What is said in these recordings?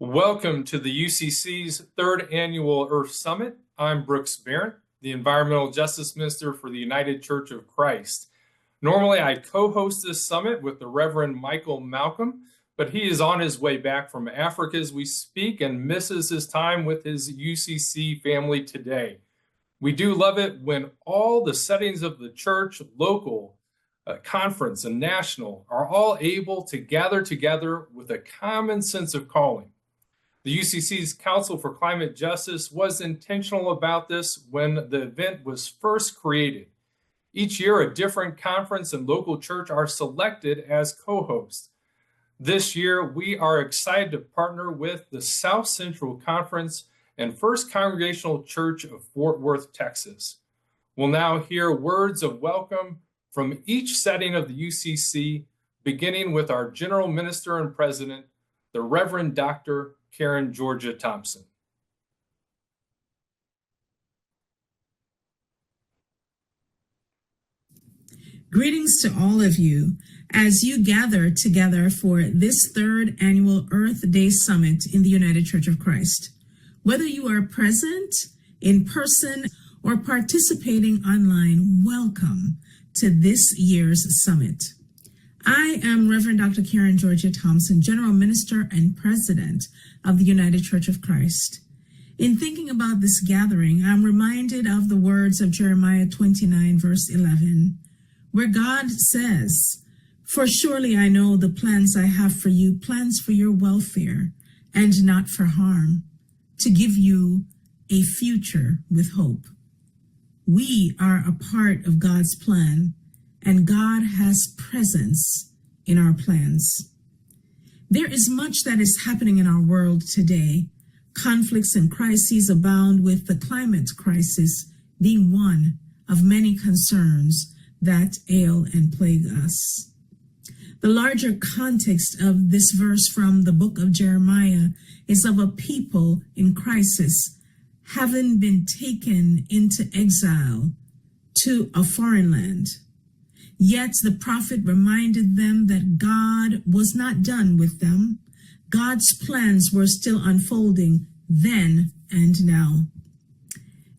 Welcome to the UCC's third annual Earth Summit. I'm Brooks Barrett, the Environmental Justice Minister for the United Church of Christ. Normally, I co-host this summit with the Reverend Michael Malcolm, but he is on his way back from Africa as we speak and misses his time with his UCC family today. We do love it when all the settings of the church, local, conference, and national are all able to gather together with a common sense of calling. The UCC's Council for Climate Justice was intentional about this when the event was first created. Each year, a different conference and local church are selected as co-hosts. This year, we are excited to partner with the South Central Conference and First Congregational Church of Fort Worth, Texas. We'll now hear words of welcome from each setting of the UCC, beginning with our General Minister and President, the Reverend Dr. Karen Georgia Thompson. Greetings to all of you as you gather together for this third annual Earth Day Summit in the United Church of Christ. Whether you are present in person or participating online, welcome to this year's summit. I am Reverend Dr. Karen Georgia Thompson, General Minister and President of the United Church of Christ. In thinking about this gathering, I'm reminded of the words of Jeremiah 29, verse 11, where God says, "For surely I know the plans I have for you, plans for your welfare and not for harm, to give you a future with hope." We are a part of God's plan, and God has presence in our plans. There is much that is happening in our world today. Conflicts and crises abound, with the climate crisis being one of many concerns that ail and plague us. The larger context of this verse from the book of Jeremiah is of a people in crisis, having been taken into exile to a foreign land. Yet the prophet reminded them that God was not done with them. God's plans were still unfolding then and now.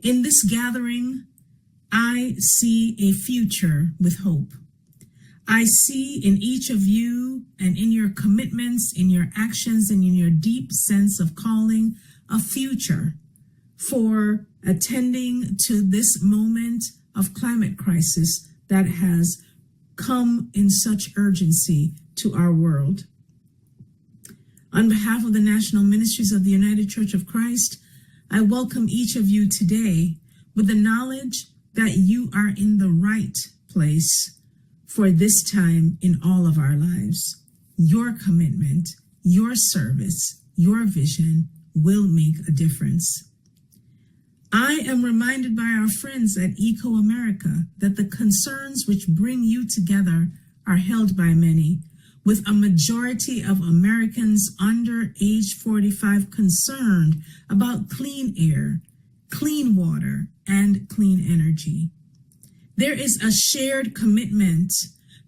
In this gathering, I see a future with hope. I see in each of you and in your commitments, in your actions, and in your deep sense of calling, a future for attending to this moment of climate crisis that has come in such urgency to our world. On behalf of the National Ministries of the United Church of Christ, I welcome each of you today with the knowledge that you are in the right place for this time in all of our lives. Your commitment, your service, your vision will make a difference. I am reminded by our friends at Eco America that the concerns which bring you together are held by many, with a majority of Americans under age 45 concerned about clean air, clean water, and clean energy. There is a shared commitment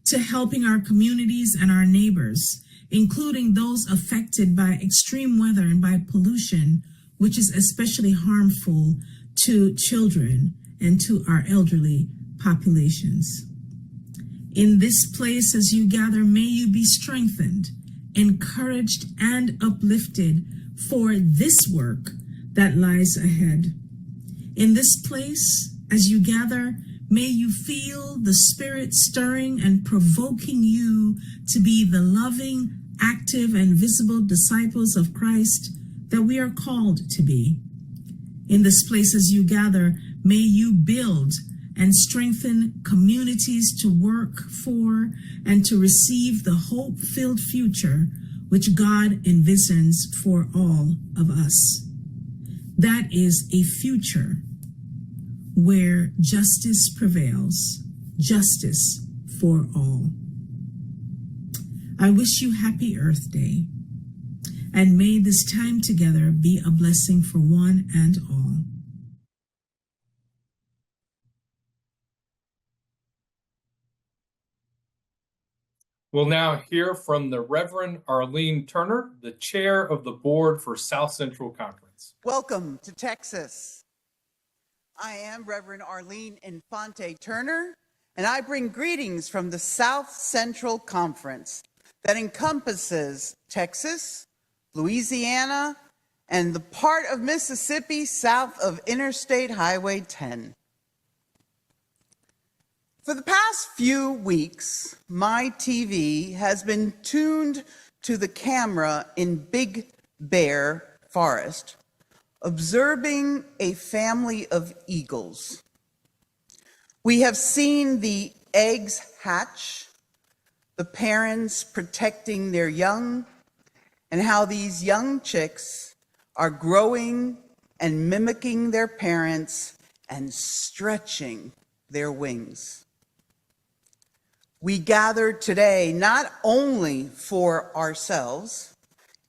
to helping our communities and our neighbors, including those affected by extreme weather and by pollution, which is especially harmful to children and to our elderly populations. In this place, as you gather, may you be strengthened, encouraged, and uplifted for this work that lies ahead. In this place, as you gather, may you feel the Spirit stirring and provoking you to be the loving, active, and visible disciples of Christ that we are called to be. In this place, as you gather, may you build and strengthen communities to work for and to receive the hope-filled future which God envisions for all of us. That is a future where justice prevails, justice for all. I wish you happy Earth Day, and may this time together be a blessing for one and all. We'll now hear from the Reverend Arlene Turner, the chair of the board for South Central Conference. Welcome to Texas. I am Reverend Arlene Infante Turner, and I bring greetings from the South Central Conference that encompasses Texas, Louisiana, and the part of Mississippi south of Interstate Highway 10. For the past few weeks, my TV has been tuned to the camera in Big Bear Forest, observing a family of eagles. We have seen the eggs hatch, the parents protecting their young, and how these young chicks are growing and mimicking their parents and stretching their wings. We gather today not only for ourselves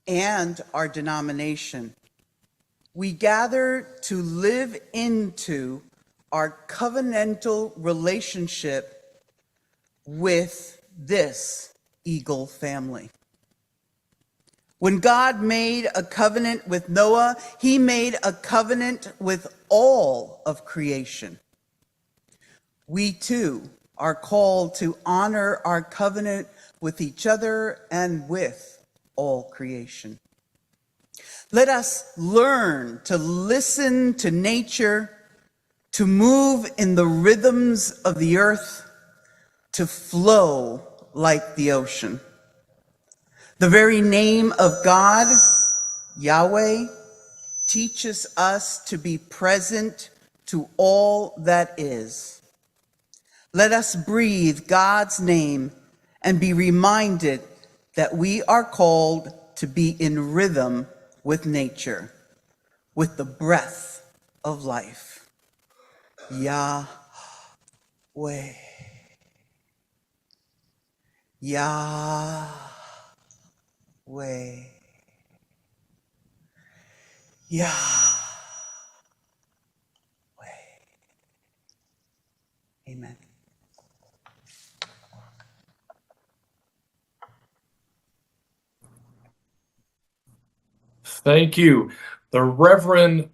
and our denomination. We gather to live into our covenantal relationship with this eagle family. When God made a covenant with Noah, he made a covenant with all of creation. We too are called to honor our covenant with each other and with all creation. Let us learn to listen to nature, to move in the rhythms of the earth, to flow like the ocean. The very name of God, Yahweh, teaches us to be present to all that is. Let us breathe God's name and be reminded that we are called to be in rhythm with nature, with the breath of life. Yahweh. Yahweh. Yahweh. Amen. Thank you. The Reverend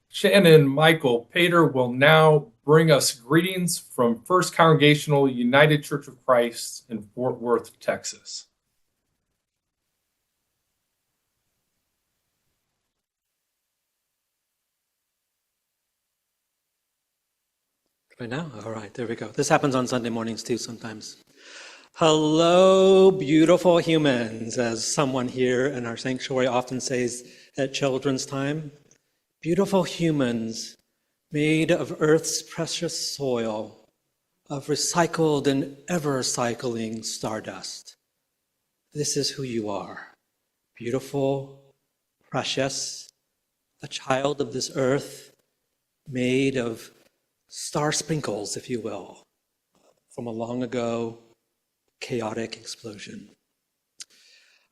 Shannon Michael Pater will now bring us greetings from First Congregational United Church of Christ in Fort Worth, Texas. Right now? All right, there we go. This happens on Sunday mornings too sometimes. Hello, beautiful humans, as someone here in our sanctuary often says at children's time. Beautiful humans made of Earth's precious soil, of recycled and ever-cycling stardust. This is who you are. Beautiful, precious, a child of this earth, made of star sprinkles, if you will, from a long ago chaotic explosion.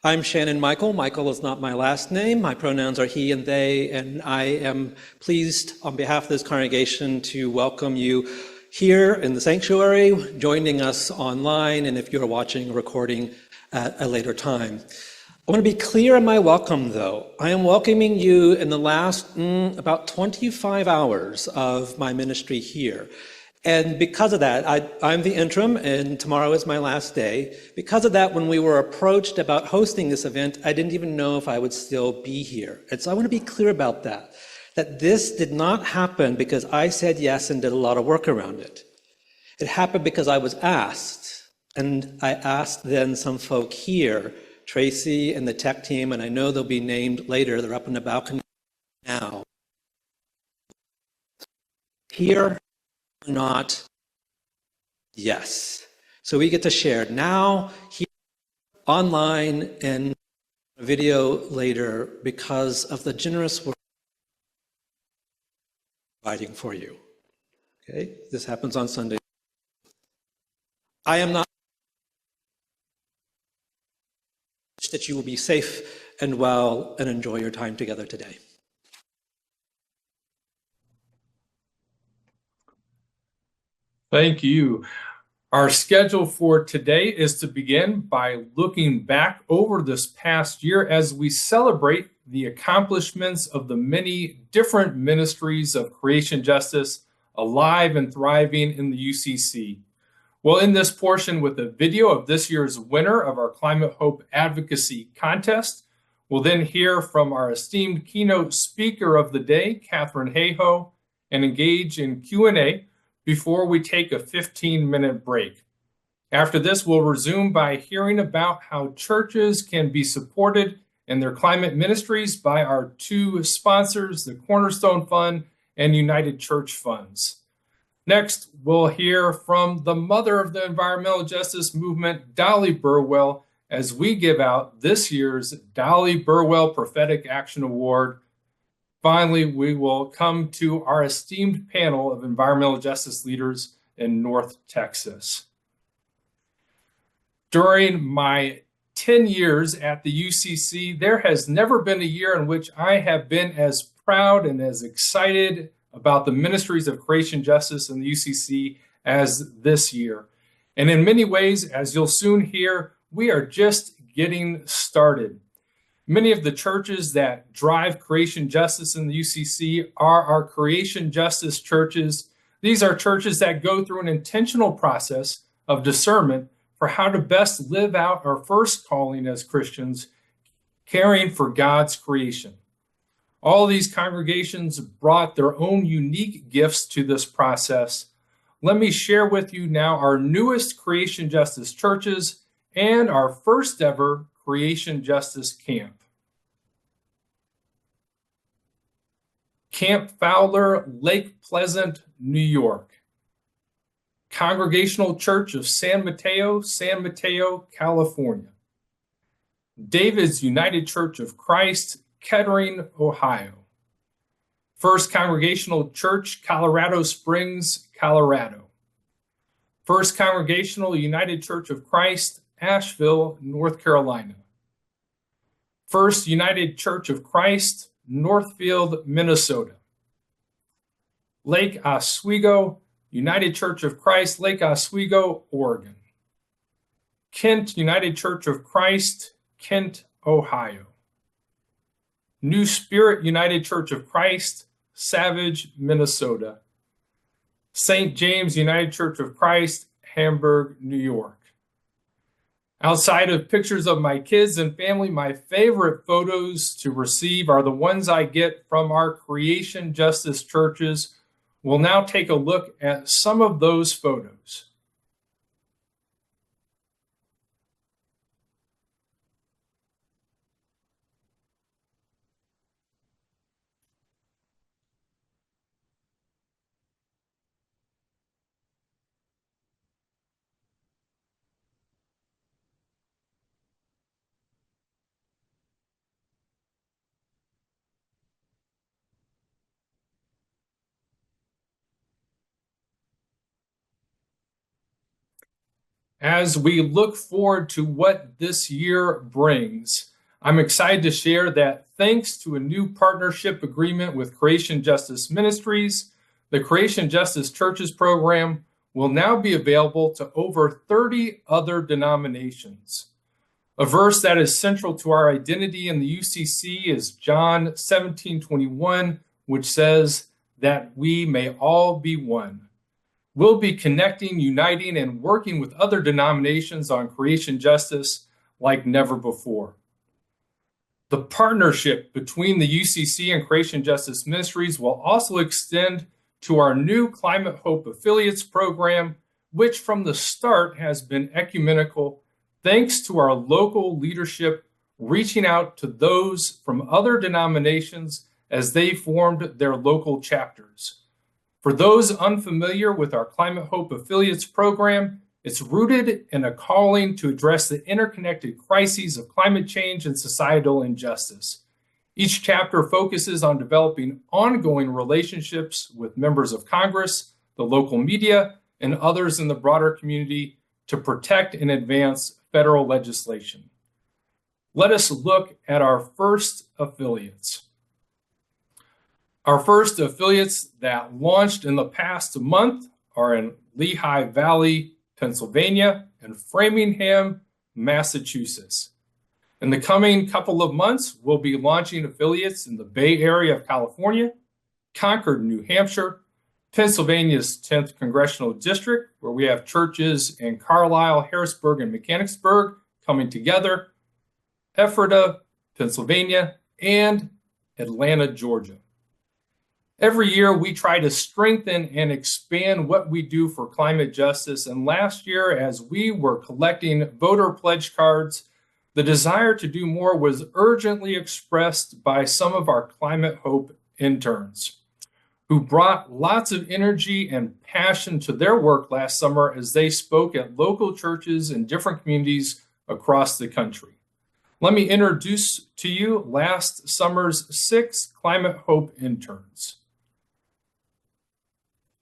I'm Shannon Michael. Michael is not my last name. My pronouns are he and they, and I am pleased on behalf of this congregation to welcome you here in the sanctuary, joining us online, and if you're watching a recording at a later time. I want to be clear in my welcome, though. I am welcoming you in the last about 25 hours of my ministry here. And because of that, I'm the interim, and tomorrow is my last day. Because of that, when we were approached about hosting this event, I didn't even know if I would still be here. And so I want to be clear about that this did not happen because I said yes and did a lot of work around it. It happened because I was asked, and I asked then some folk here, Tracy and the tech team, and I know they'll be named later, they're up in the balcony now. Here, not yes. So we get to share now, here, online, and a video later because of the generous work providing for you. Okay, this happens on Sunday. I am not that you will be safe and well and enjoy your time together today. Thank you. Our schedule for today is to begin by looking back over this past year as we celebrate the accomplishments of the many different ministries of creation justice alive and thriving in the UCC. We'll end this portion with a video of this year's winner of our Climate Hope Advocacy Contest. We'll then hear from our esteemed keynote speaker of the day, Katharine Hayhoe, and engage in Q&A before we take a 15-minute break. After this, we'll resume by hearing about how churches can be supported in their climate ministries by our two sponsors, the Cornerstone Fund and United Church Funds. Next, we'll hear from the mother of the environmental justice movement, Dollie Burwell, as we give out this year's Dollie Burwell Prophetic Action Award. Finally, we will come to our esteemed panel of environmental justice leaders in North Texas. During my 10 years at the UCC, there has never been a year in which I have been as proud and as excited about the ministries of creation justice in the UCC as this year. And in many ways, as you'll soon hear, we are just getting started. Many of the churches that drive creation justice in the UCC are our creation justice churches. These are churches that go through an intentional process of discernment for how to best live out our first calling as Christians, caring for God's creation. All these congregations brought their own unique gifts to this process. Let me share with you now our newest creation justice churches and our first ever creation justice camp. Camp Fowler, Lake Pleasant, New York. Congregational Church of San Mateo, California. David's United Church of Christ, Kettering, Ohio. First Congregational Church, Colorado Springs, Colorado. First Congregational United Church of Christ, Asheville, North Carolina. First United Church of Christ, Northfield, Minnesota. Lake Oswego, United Church of Christ, Lake Oswego, Oregon. Kent United Church of Christ, Kent, Ohio. New Spirit United Church of Christ, Savage, Minnesota. St. James United Church of Christ, Hamburg, New York. Outside of pictures of my kids and family, my favorite photos to receive are the ones I get from our creation justice churches. We'll now take a look at some of those photos. As we look forward to what this year brings, I'm excited to share that thanks to a new partnership agreement with Creation Justice Ministries, the Creation Justice Churches program will now be available to over 30 other denominations. A verse that is central to our identity in the UCC is John 17:21, which says that we may all be one. We'll be connecting, uniting, and working with other denominations on creation justice like never before. The partnership between the UCC and Creation Justice Ministries will also extend to our new Climate Hope Affiliates program, which from the start has been ecumenical, thanks to our local leadership reaching out to those from other denominations as they formed their local chapters. For those unfamiliar with our Climate Hope Affiliates program, it's rooted in a calling to address the interconnected crises of climate change and societal injustice. Each chapter focuses on developing ongoing relationships with members of Congress, the local media, and others in the broader community to protect and advance federal legislation. Let us look at our first affiliates. Our first affiliates that launched in the past month are in Lehigh Valley, Pennsylvania, and Framingham, Massachusetts. In the coming couple of months, we'll be launching affiliates in the Bay Area of California, Concord, New Hampshire, Pennsylvania's 10th Congressional District, where we have churches in Carlisle, Harrisburg, and Mechanicsburg coming together, Ephrata, Pennsylvania, and Atlanta, Georgia. Every year, we try to strengthen and expand what we do for climate justice. And last year, as we were collecting voter pledge cards, the desire to do more was urgently expressed by some of our Climate Hope interns, who brought lots of energy and passion to their work last summer as they spoke at local churches in different communities across the country. Let me introduce to you last summer's 6 Climate Hope interns.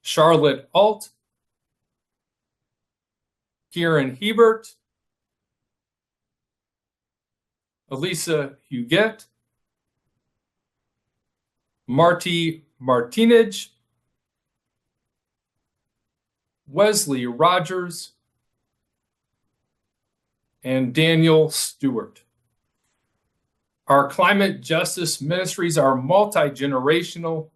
Charlotte Alt, Kieran Hebert, Elisa Huguet, Marty Martinez, Wesley Rogers, and Daniel Stewart. Our climate justice ministries are multi-generational.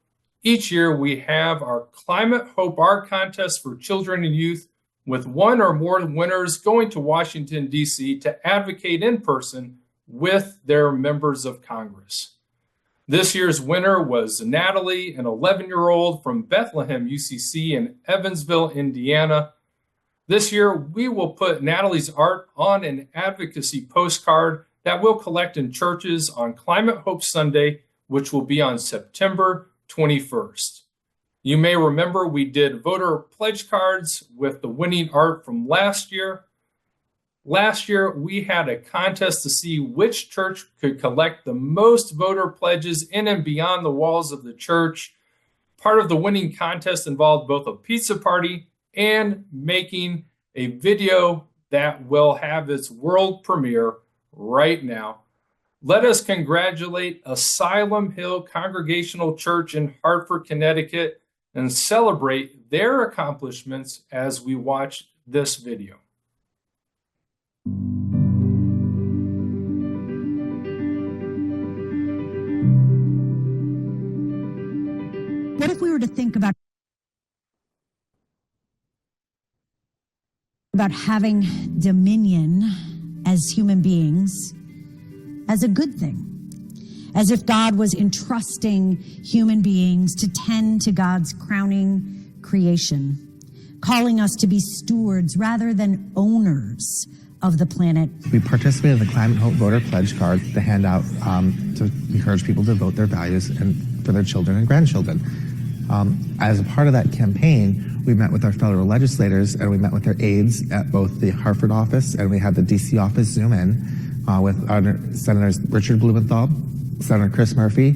Each year we have our Climate Hope Art Contest for children and youth, with 1 or more winners going to Washington, D.C. to advocate in person with their members of Congress. This year's winner was Natalie, an 11-year-old from Bethlehem UCC in Evansville, Indiana. This year, we will put Natalie's art on an advocacy postcard that we'll collect in churches on Climate Hope Sunday, which will be on September 21st. You may remember we did voter pledge cards with the winning art from last year. Last year, we had a contest to see which church could collect the most voter pledges in and beyond the walls of the church. Part of the winning contest involved both a pizza party and making a video that will have its world premiere right now. Let us congratulate Asylum Hill Congregational Church in Hartford, Connecticut, and celebrate their accomplishments as we watch this video. What if we were to think about having dominion as human beings as a good thing? As if God was entrusting human beings to tend to God's crowning creation, calling us to be stewards rather than owners of the planet. We participated in the Climate Hope Voter Pledge Card to hand out to encourage people to vote their values and for their children and grandchildren. As a part of that campaign, we met with our fellow legislators and we met with their aides at both the Hartford office and we had the DC office Zoom in with our Senators Richard Blumenthal, Senator Chris Murphy,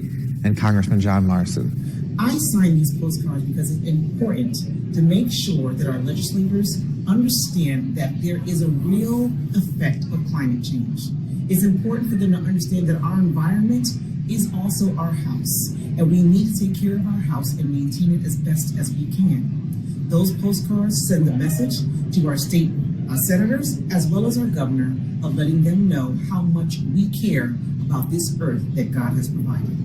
and Congressman John Larson. I sign these postcards because it's important to make sure that our legislators understand that there is a real effect of climate change. It's important for them to understand that our environment is also our house, and we need to take care of our house and maintain it as best as we can. Those postcards send the message to our state senators as well as our governor of letting them know how much we care about this earth that God has provided.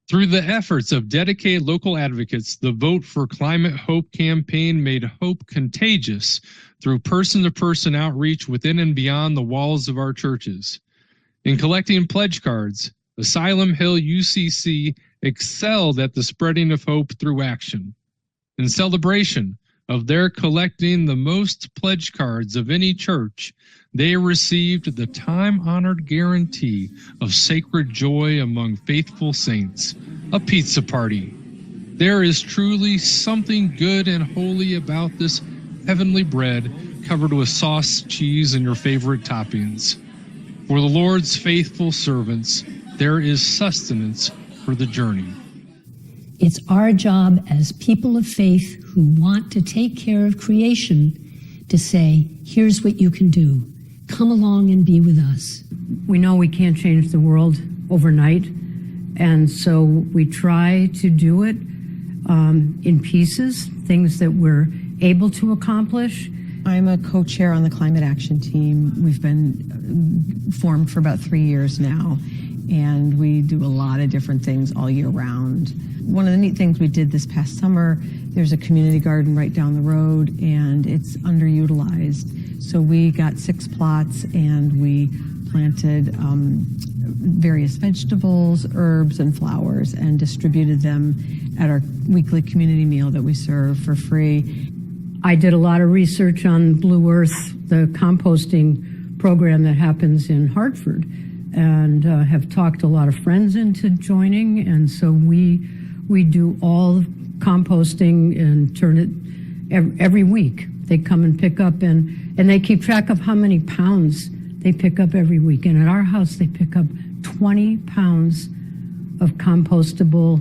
Through the efforts of dedicated local advocates, the Vote for Climate Hope campaign made hope contagious through person-to-person outreach within and beyond the walls of our churches. In collecting pledge cards, Asylum Hill UCC excelled at the spreading of hope through action. In celebration of their collecting the most pledge cards of any church, they received the time-honored guarantee of sacred joy among faithful saints, a pizza party. There is truly something good and holy about this heavenly bread covered with sauce, cheese, and your favorite toppings. For the Lord's faithful servants, there is sustenance for the journey. It's our job as people of faith who want to take care of creation to say, here's what you can do. Come along and be with us. We know we can't change the world overnight, and so we try to do it in pieces, things that we're able to accomplish, I'm a co-chair on the climate action team. We've been formed for about 3 years now, and we do a lot of different things all year round. One of the neat things we did this past summer, there's a community garden right down the road, and it's underutilized. So we got 6 plots, and we planted various vegetables, herbs, and flowers, and distributed them at our weekly community meal that we serve for free. I did a lot of research on Blue Earth, the composting program that happens in Hartford, and have talked a lot of friends into joining. And so we do all composting and turn it every week. They come and pick up, and they keep track of how many pounds they pick up every week. And at our house, they pick up 20 pounds of compostable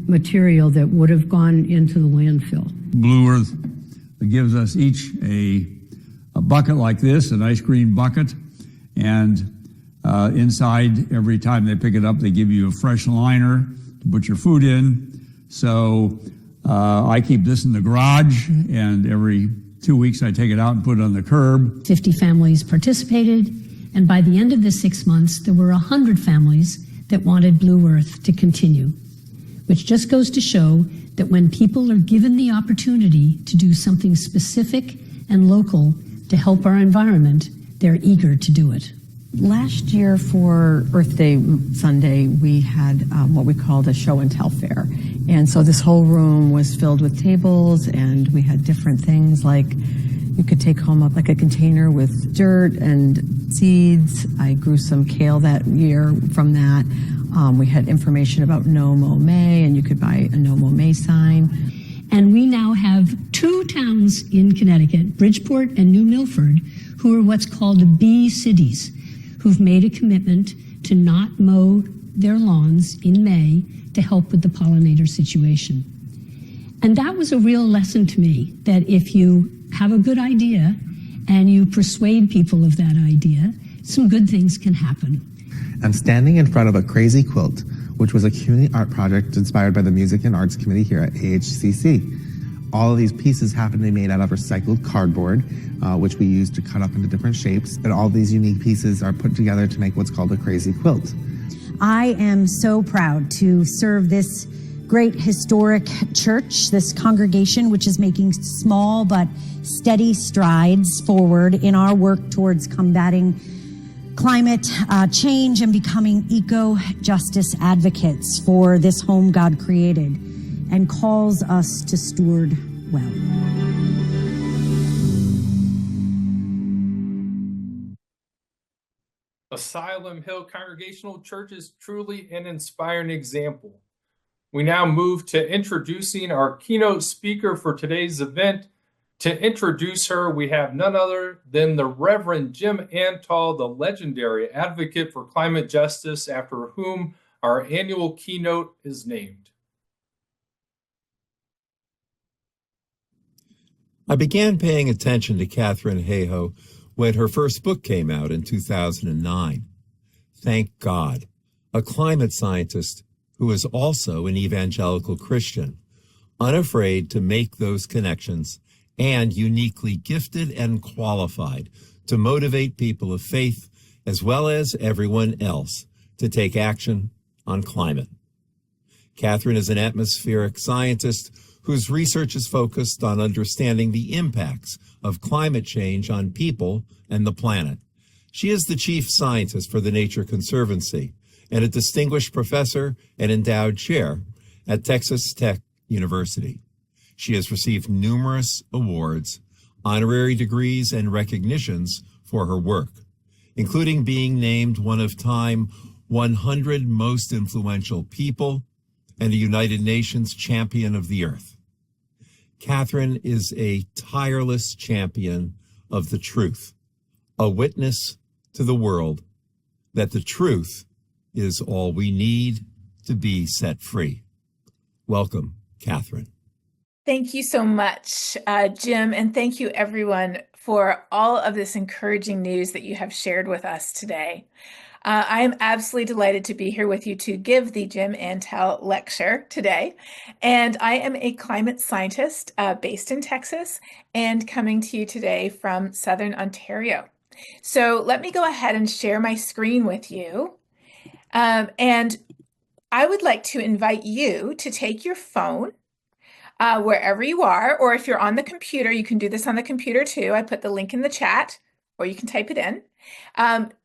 material that would have gone into the landfill. Blue Earth gives us each a bucket like this, a nice green bucket, and inside, every time they pick it up, they give you a fresh liner to put your food in. So I keep this in the garage, and every 2 weeks I take it out and put it on the curb. 50 families participated, and by the end of the 6 months, there were 100 families that wanted Blue Earth to continue, which just goes to show that when people are given the opportunity to do something specific and local to help our environment, they're eager to do it. Last year for Earth Day Sunday, we had what we called a show and tell fair. And so this whole room was filled with tables, and we had different things like you could take home like a container with dirt and seeds. I grew some kale that year from that. We had information about No Mow May, and you could buy a No Mow May sign. And we now have 2 towns in Connecticut, Bridgeport and New Milford, who are what's called bee cities, who've made a commitment to not mow their lawns in May to help with the pollinator situation. And that was a real lesson to me, that if you have a good idea and you persuade people of that idea, some good things can happen. I'm standing in front of a crazy quilt, which was a community art project inspired by the Music and Arts Committee here at AHCC. All of these pieces happen to be made out of recycled cardboard, which we use to cut up into different shapes. And all these unique pieces are put together to make what's called a crazy quilt. I am so proud to serve this great historic church, this congregation, which is making small but steady strides forward in our work towards combating climate change and becoming eco-justice advocates for this home God created, and calls us to steward well. Asylum Hill Congregational Church is truly an inspiring example. We now move to introducing our keynote speaker for today's event. To introduce her, we have none other than the Reverend Jim Antal, the legendary advocate for climate justice, after whom our annual keynote is named. I began paying attention to Katharine Hayhoe when her first book came out in 2009. Thank God, a climate scientist who is also an evangelical Christian, unafraid to make those connections, and uniquely gifted and qualified to motivate people of faith as well as everyone else to take action on climate. Katharine is an atmospheric scientist whose research is focused on understanding the impacts of climate change on people and the planet. She is the chief scientist for the Nature Conservancy and a distinguished professor and endowed chair at Texas Tech University. She has received numerous awards, honorary degrees, and recognitions for her work, including being named one of Time 100 Most Influential People and a United Nations Champion of the Earth. Katharine is a tireless champion of the truth, a witness to the world that the truth is all we need to be set free. Welcome, Katharine. Thank you so much, Jim, and thank you everyone for all of this encouraging news that you have shared with us today. I am absolutely delighted to be here with you to give the Jim Antal Lecture today. And I am a climate scientist based in Texas and coming to you today from Southern Ontario. So let me go ahead and share my screen with you. And I would like to invite you to take your phone wherever you are, or if you're on the computer, you can do this on the computer too. I put the link in the chat, or you can type it in.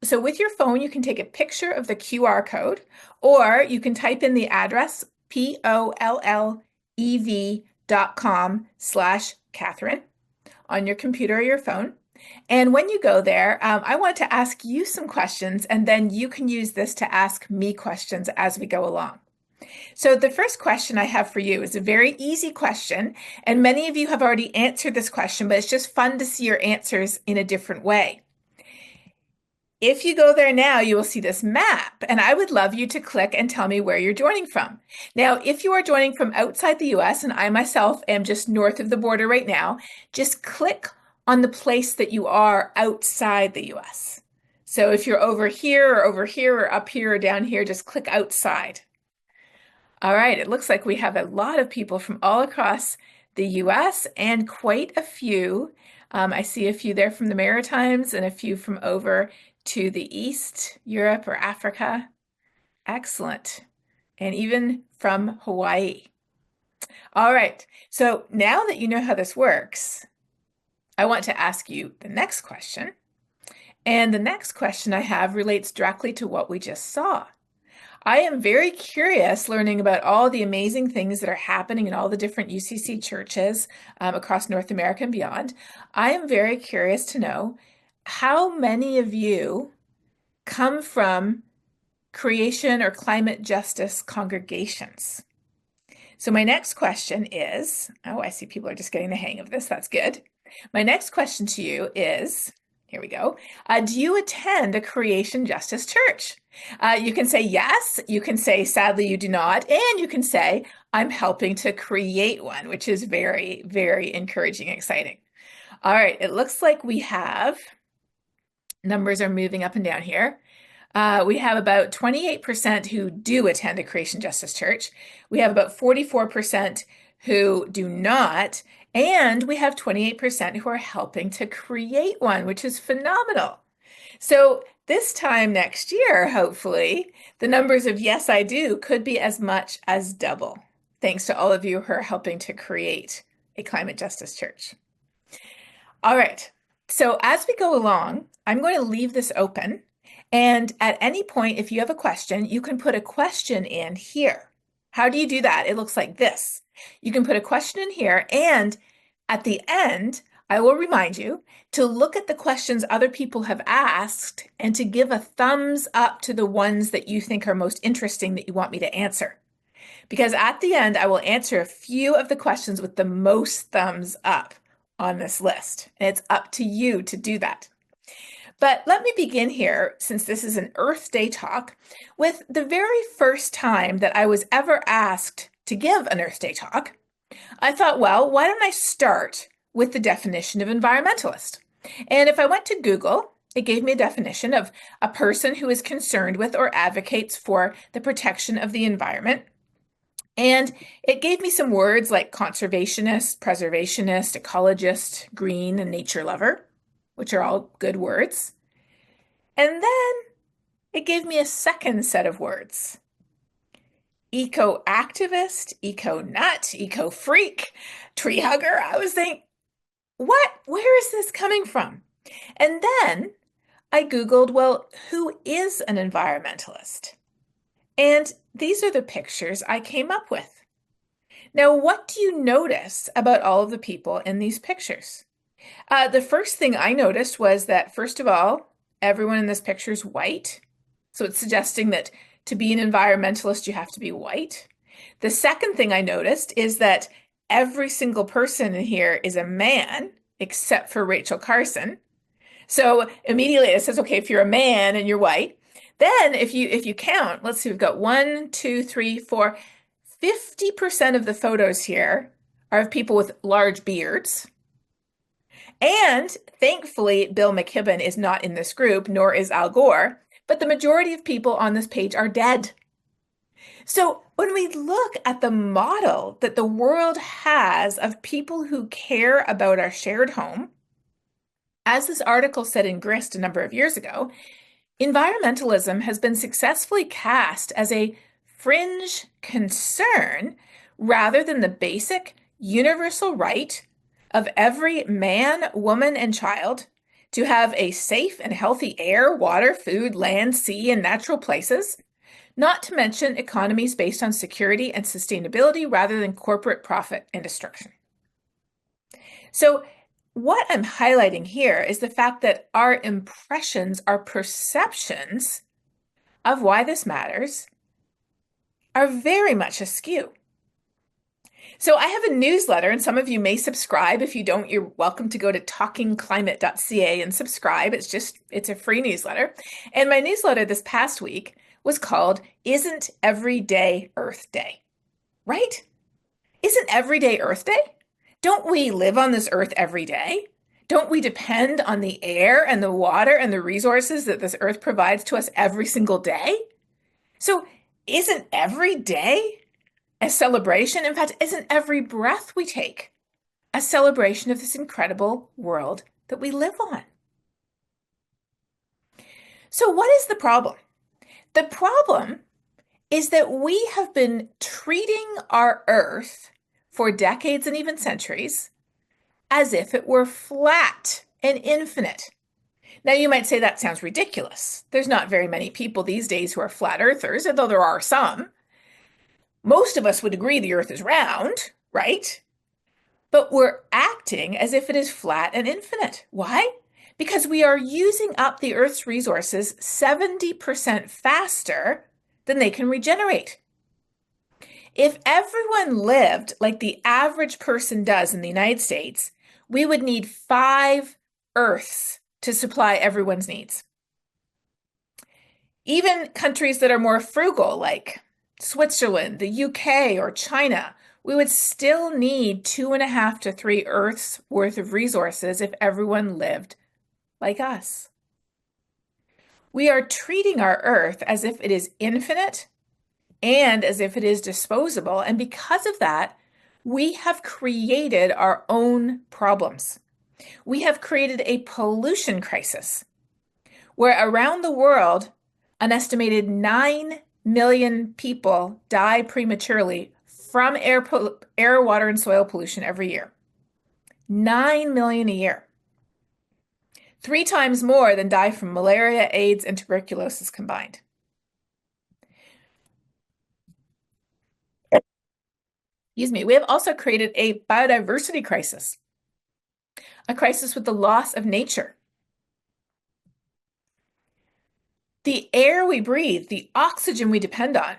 So with your phone, you can take a picture of the QR code, or you can type in the address pollev.com/Katharine on your computer or your phone. And when you go there, I want to ask you some questions, and then you can use this to ask me questions as we go along. So the first question I have for you is a very easy question, and many of you have already answered this question, but it's just fun to see your answers in a different way. If you go there now, you will see this map, and I would love you to click and tell me where you're joining from. Now, if you are joining from outside the US, and I myself am just north of the border right now, just click on the place that you are outside the US. So if you're over here or up here or down here, just click outside. All right, it looks like we have a lot of people from all across the US and quite a few. I see a few there from the Maritimes and a few from over to the East, Europe or Africa. Excellent. And even from Hawaii. All right, so now that you know how this works, I want to ask you the next question. And the next question I have relates directly to what we just saw. I am very curious learning about all the amazing things that are happening in all the different UCC churches across North America and beyond. I am very curious to know how many of you come from creation or climate justice congregations. So my next question is, oh, I see people are just getting the hang of this. That's good. My next question to you is, here we go. Do you attend a creation justice church? You can say yes, you can say sadly you do not, and you can say I'm helping to create one, which is very, very encouraging and exciting. All right, it looks like we have, numbers are moving up and down here. We have about 28% who do attend a creation justice church. We have about 44% who do not, and we have 28% who are helping to create one, which is phenomenal. So this time next year, hopefully, the numbers of yes, I do could be as much as double, thanks to all of you who are helping to create a climate justice church. All right, so as we go along, I'm going to leave this open. And at any point, if you have a question, you can put a question in here. How do you do that? It looks like this. You can put a question in here, and at the end, I will remind you to look at the questions other people have asked and to give a thumbs up to the ones that you think are most interesting that you want me to answer. Because at the end, I will answer a few of the questions with the most thumbs up on this list. And it's up to you to do that. But let me begin here, since this is an Earth Day talk, with the very first time that I was ever asked to give an Earth Day talk. I thought, well, why don't I start with the definition of environmentalist? And if I went to Google, it gave me a definition of a person who is concerned with or advocates for the protection of the environment. And it gave me some words like conservationist, preservationist, ecologist, green, and nature lover, which are all good words. And then it gave me a second set of words. Eco-activist, eco-nut, eco-freak, tree hugger. I was thinking, what? Where is this coming from? And then I Googled, well, who is an environmentalist? And these are the pictures I came up with. Now, what do you notice about all of the people in these pictures? The first thing I noticed was that, first of all, everyone in this picture is white. So it's suggesting that to be an environmentalist, you have to be white. The second thing I noticed is that every single person in here is a man, except for Rachel Carson. So immediately it says, okay, if you're a man and you're white, then if you count, let's see, we've got 1, 2, 3, 4, 50% of the photos here are of people with large beards. And thankfully, Bill McKibben is not in this group, nor is Al Gore, but the majority of people on this page are dead. So when we look at the model that the world has of people who care about our shared home, as this article said in Grist a number of years ago, environmentalism has been successfully cast as a fringe concern rather than the basic universal right of every man, woman, and child to have a safe and healthy air, water, food, land, sea, and natural places, not to mention economies based on security and sustainability rather than corporate profit and destruction. So what I'm highlighting here is the fact that our impressions, our perceptions of why this matters are very much askew. So I have a newsletter, and some of you may subscribe. If you don't, you're welcome to go to talkingclimate.ca and subscribe. It's a free newsletter. And my newsletter this past week was called Isn't Every Day Earth Day? Right? Isn't every day Earth Day? Don't we live on this earth every day? Don't we depend on the air and the water and the resources that this earth provides to us every single day? So isn't every day a celebration? In fact, isn't every breath we take a celebration of this incredible world that we live on? So what is the problem? The problem is that we have been treating our earth for decades and even centuries as if it were flat and infinite. Now, you might say that sounds ridiculous. There's not very many people these days who are flat earthers, although there are some. Most of us would agree the earth is round, right? But we're acting as if it is flat and infinite. Why? Because we are using up the earth's resources 70% faster than they can regenerate. If everyone lived like the average person does in the United States, we would need 5 Earths to supply everyone's needs. Even countries that are more frugal, like Switzerland, the UK, or China, we would still need 2.5 to 3 Earths worth of resources if everyone lived like us. We are treating our Earth as if it is infinite and as if it is disposable. And because of that, we have created our own problems. We have created a pollution crisis where around the world, an estimated 9 million people die prematurely from air, water, and soil pollution every year. 9 million a year. 3 times more than die from malaria, AIDS, and tuberculosis combined. Excuse me. We have also created a biodiversity crisis, a crisis with the loss of nature. The air we breathe, the oxygen we depend on,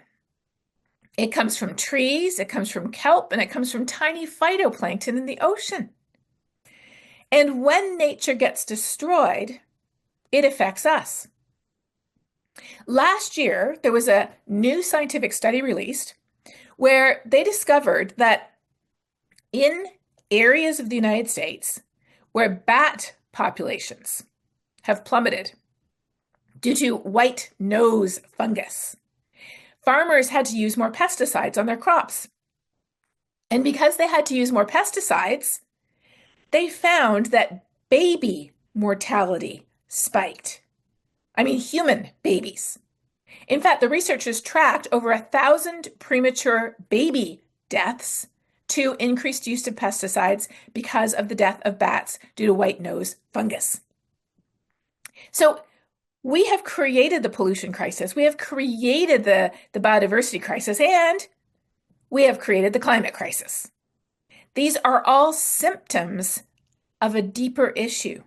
it comes from trees, it comes from kelp, and it comes from tiny phytoplankton in the ocean. And when nature gets destroyed, it affects us. Last year, there was a new scientific study released where they discovered that in areas of the United States where bat populations have plummeted due to white nose fungus, farmers had to use more pesticides on their crops. And because they had to use more pesticides, they found that baby mortality spiked. I mean, human babies. In fact, the researchers tracked over 1,000 premature baby deaths to increased use of pesticides because of the death of bats due to white nose fungus. So we have created the pollution crisis, we have created the biodiversity crisis, and we have created the climate crisis. These are all symptoms of a deeper issue.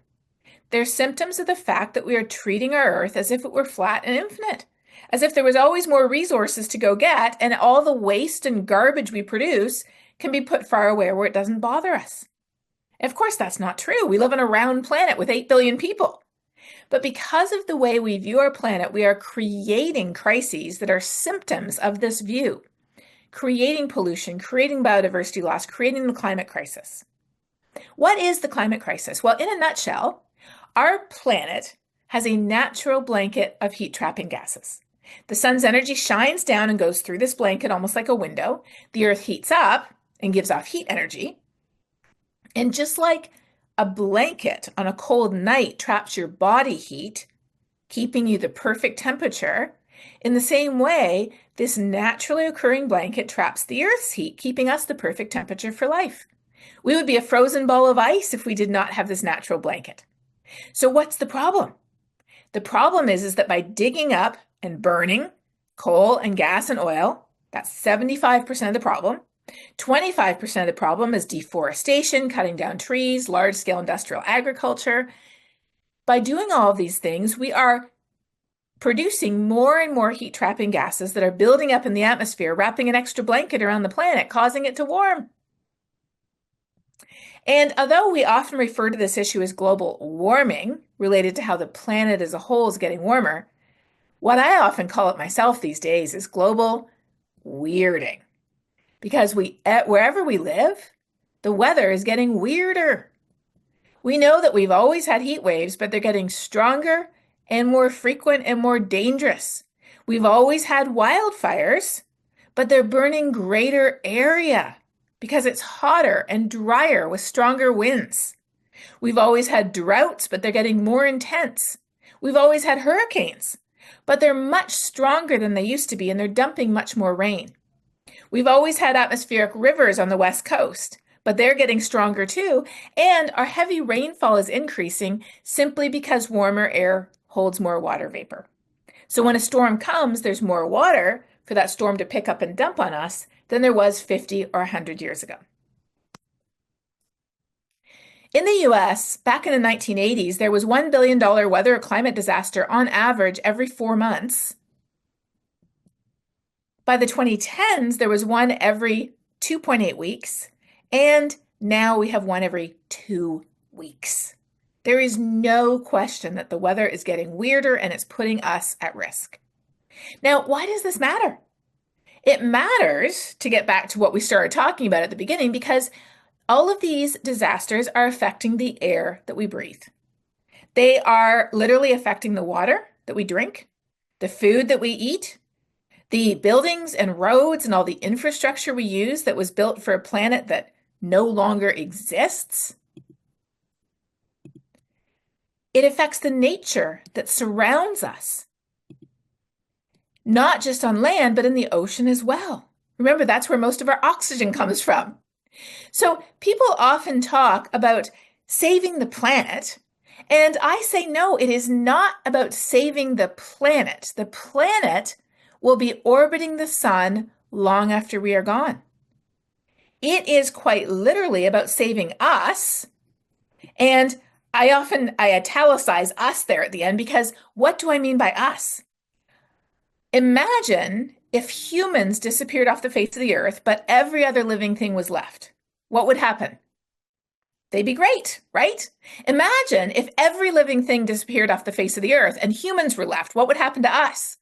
They're symptoms of the fact that we are treating our Earth as if it were flat and infinite, as if there was always more resources to go get, and all the waste and garbage we produce can be put far away where it doesn't bother us. Of course, that's not true. We live on a round planet with 8 billion people. But because of the way we view our planet, we are creating crises that are symptoms of this view, creating pollution, creating biodiversity loss, creating the climate crisis. What is the climate crisis? Well, in a nutshell, our planet has a natural blanket of heat-trapping gases. The sun's energy shines down and goes through this blanket almost like a window. The Earth heats up and gives off heat energy. And just like a blanket on a cold night traps your body heat, keeping you the perfect temperature, in the same way, this naturally occurring blanket traps the Earth's heat, keeping us the perfect temperature for life. We would be a frozen ball of ice if we did not have this natural blanket. So what's the problem? The problem is that by digging up and burning coal and gas and oil, that's 75% of the problem. 25% of the problem is deforestation, cutting down trees, large-scale industrial agriculture. By doing all of these things, we are producing more and more heat-trapping gases that are building up in the atmosphere, wrapping an extra blanket around the planet, causing it to warm. And although we often refer to this issue as global warming, related to how the planet as a whole is getting warmer, what I often call it myself these days is global weirding. Because wherever we live, the weather is getting weirder. We know that we've always had heat waves, but they're getting stronger and more frequent and more dangerous. We've always had wildfires, but they're burning greater area because it's hotter and drier with stronger winds. We've always had droughts, but they're getting more intense. We've always had hurricanes, but they're much stronger than they used to be, and they're dumping much more rain. We've always had atmospheric rivers on the West Coast, but they're getting stronger too, and our heavy rainfall is increasing simply because warmer air holds more water vapor. So when a storm comes, there's more water for that storm to pick up and dump on us than there was 50 or 100 years ago. In the US, back in the 1980s, there was $1 billion weather or climate disaster on average every 4 months. By the 2010s, there was one every 2.8 weeks, and now we have one every 2 weeks. There is no question that the weather is getting weirder and it's putting us at risk. Now, why does this matter? It matters, to get back to what we started talking about at the beginning, because all of these disasters are affecting the air that we breathe. They are literally affecting the water that we drink, the food that we eat, the buildings and roads and all the infrastructure we use that was built for a planet that no longer exists. It affects the nature that surrounds us, not just on land, but in the ocean as well. Remember, that's where most of our oxygen comes from. So people often talk about saving the planet, and I say no, it is not about saving the planet. The planet will be orbiting the sun long after we are gone. It is quite literally about saving us, and I italicize us there at the end, because what do I mean by us? Imagine if humans disappeared off the face of the earth, but every other living thing was left. What would happen? They'd be great, right? Imagine if every living thing disappeared off the face of the earth and humans were left. What would happen to us?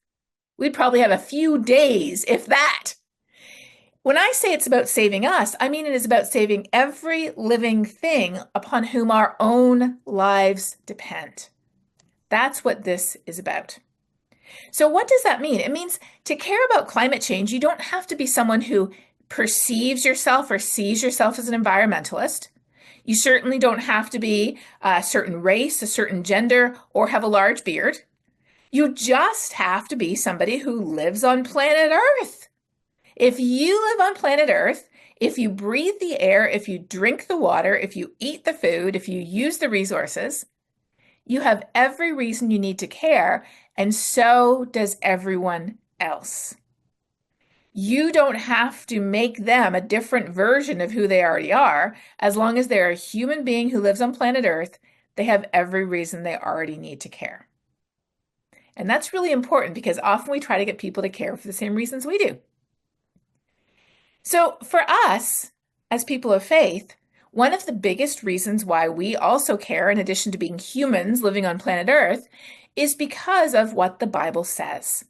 We'd probably have a few days, if that. When I say it's about saving us, I mean it is about saving every living thing upon whom our own lives depend. That's what this is about. So what does that mean? It means to care about climate change, you don't have to be someone who perceives yourself or sees yourself as an environmentalist. You certainly don't have to be a certain race, a certain gender, or have a large beard. You just have to be somebody who lives on planet Earth. If you live on planet Earth, if you breathe the air, if you drink the water, if you eat the food, if you use the resources, you have every reason you need to care, and so does everyone else. You don't have to make them a different version of who they already are. As long as they're a human being who lives on planet Earth, they have every reason they already need to care. And that's really important, because often we try to get people to care for the same reasons we do. So for us, as people of faith, one of the biggest reasons why we also care, in addition to being humans living on planet Earth, is because of what the Bible says.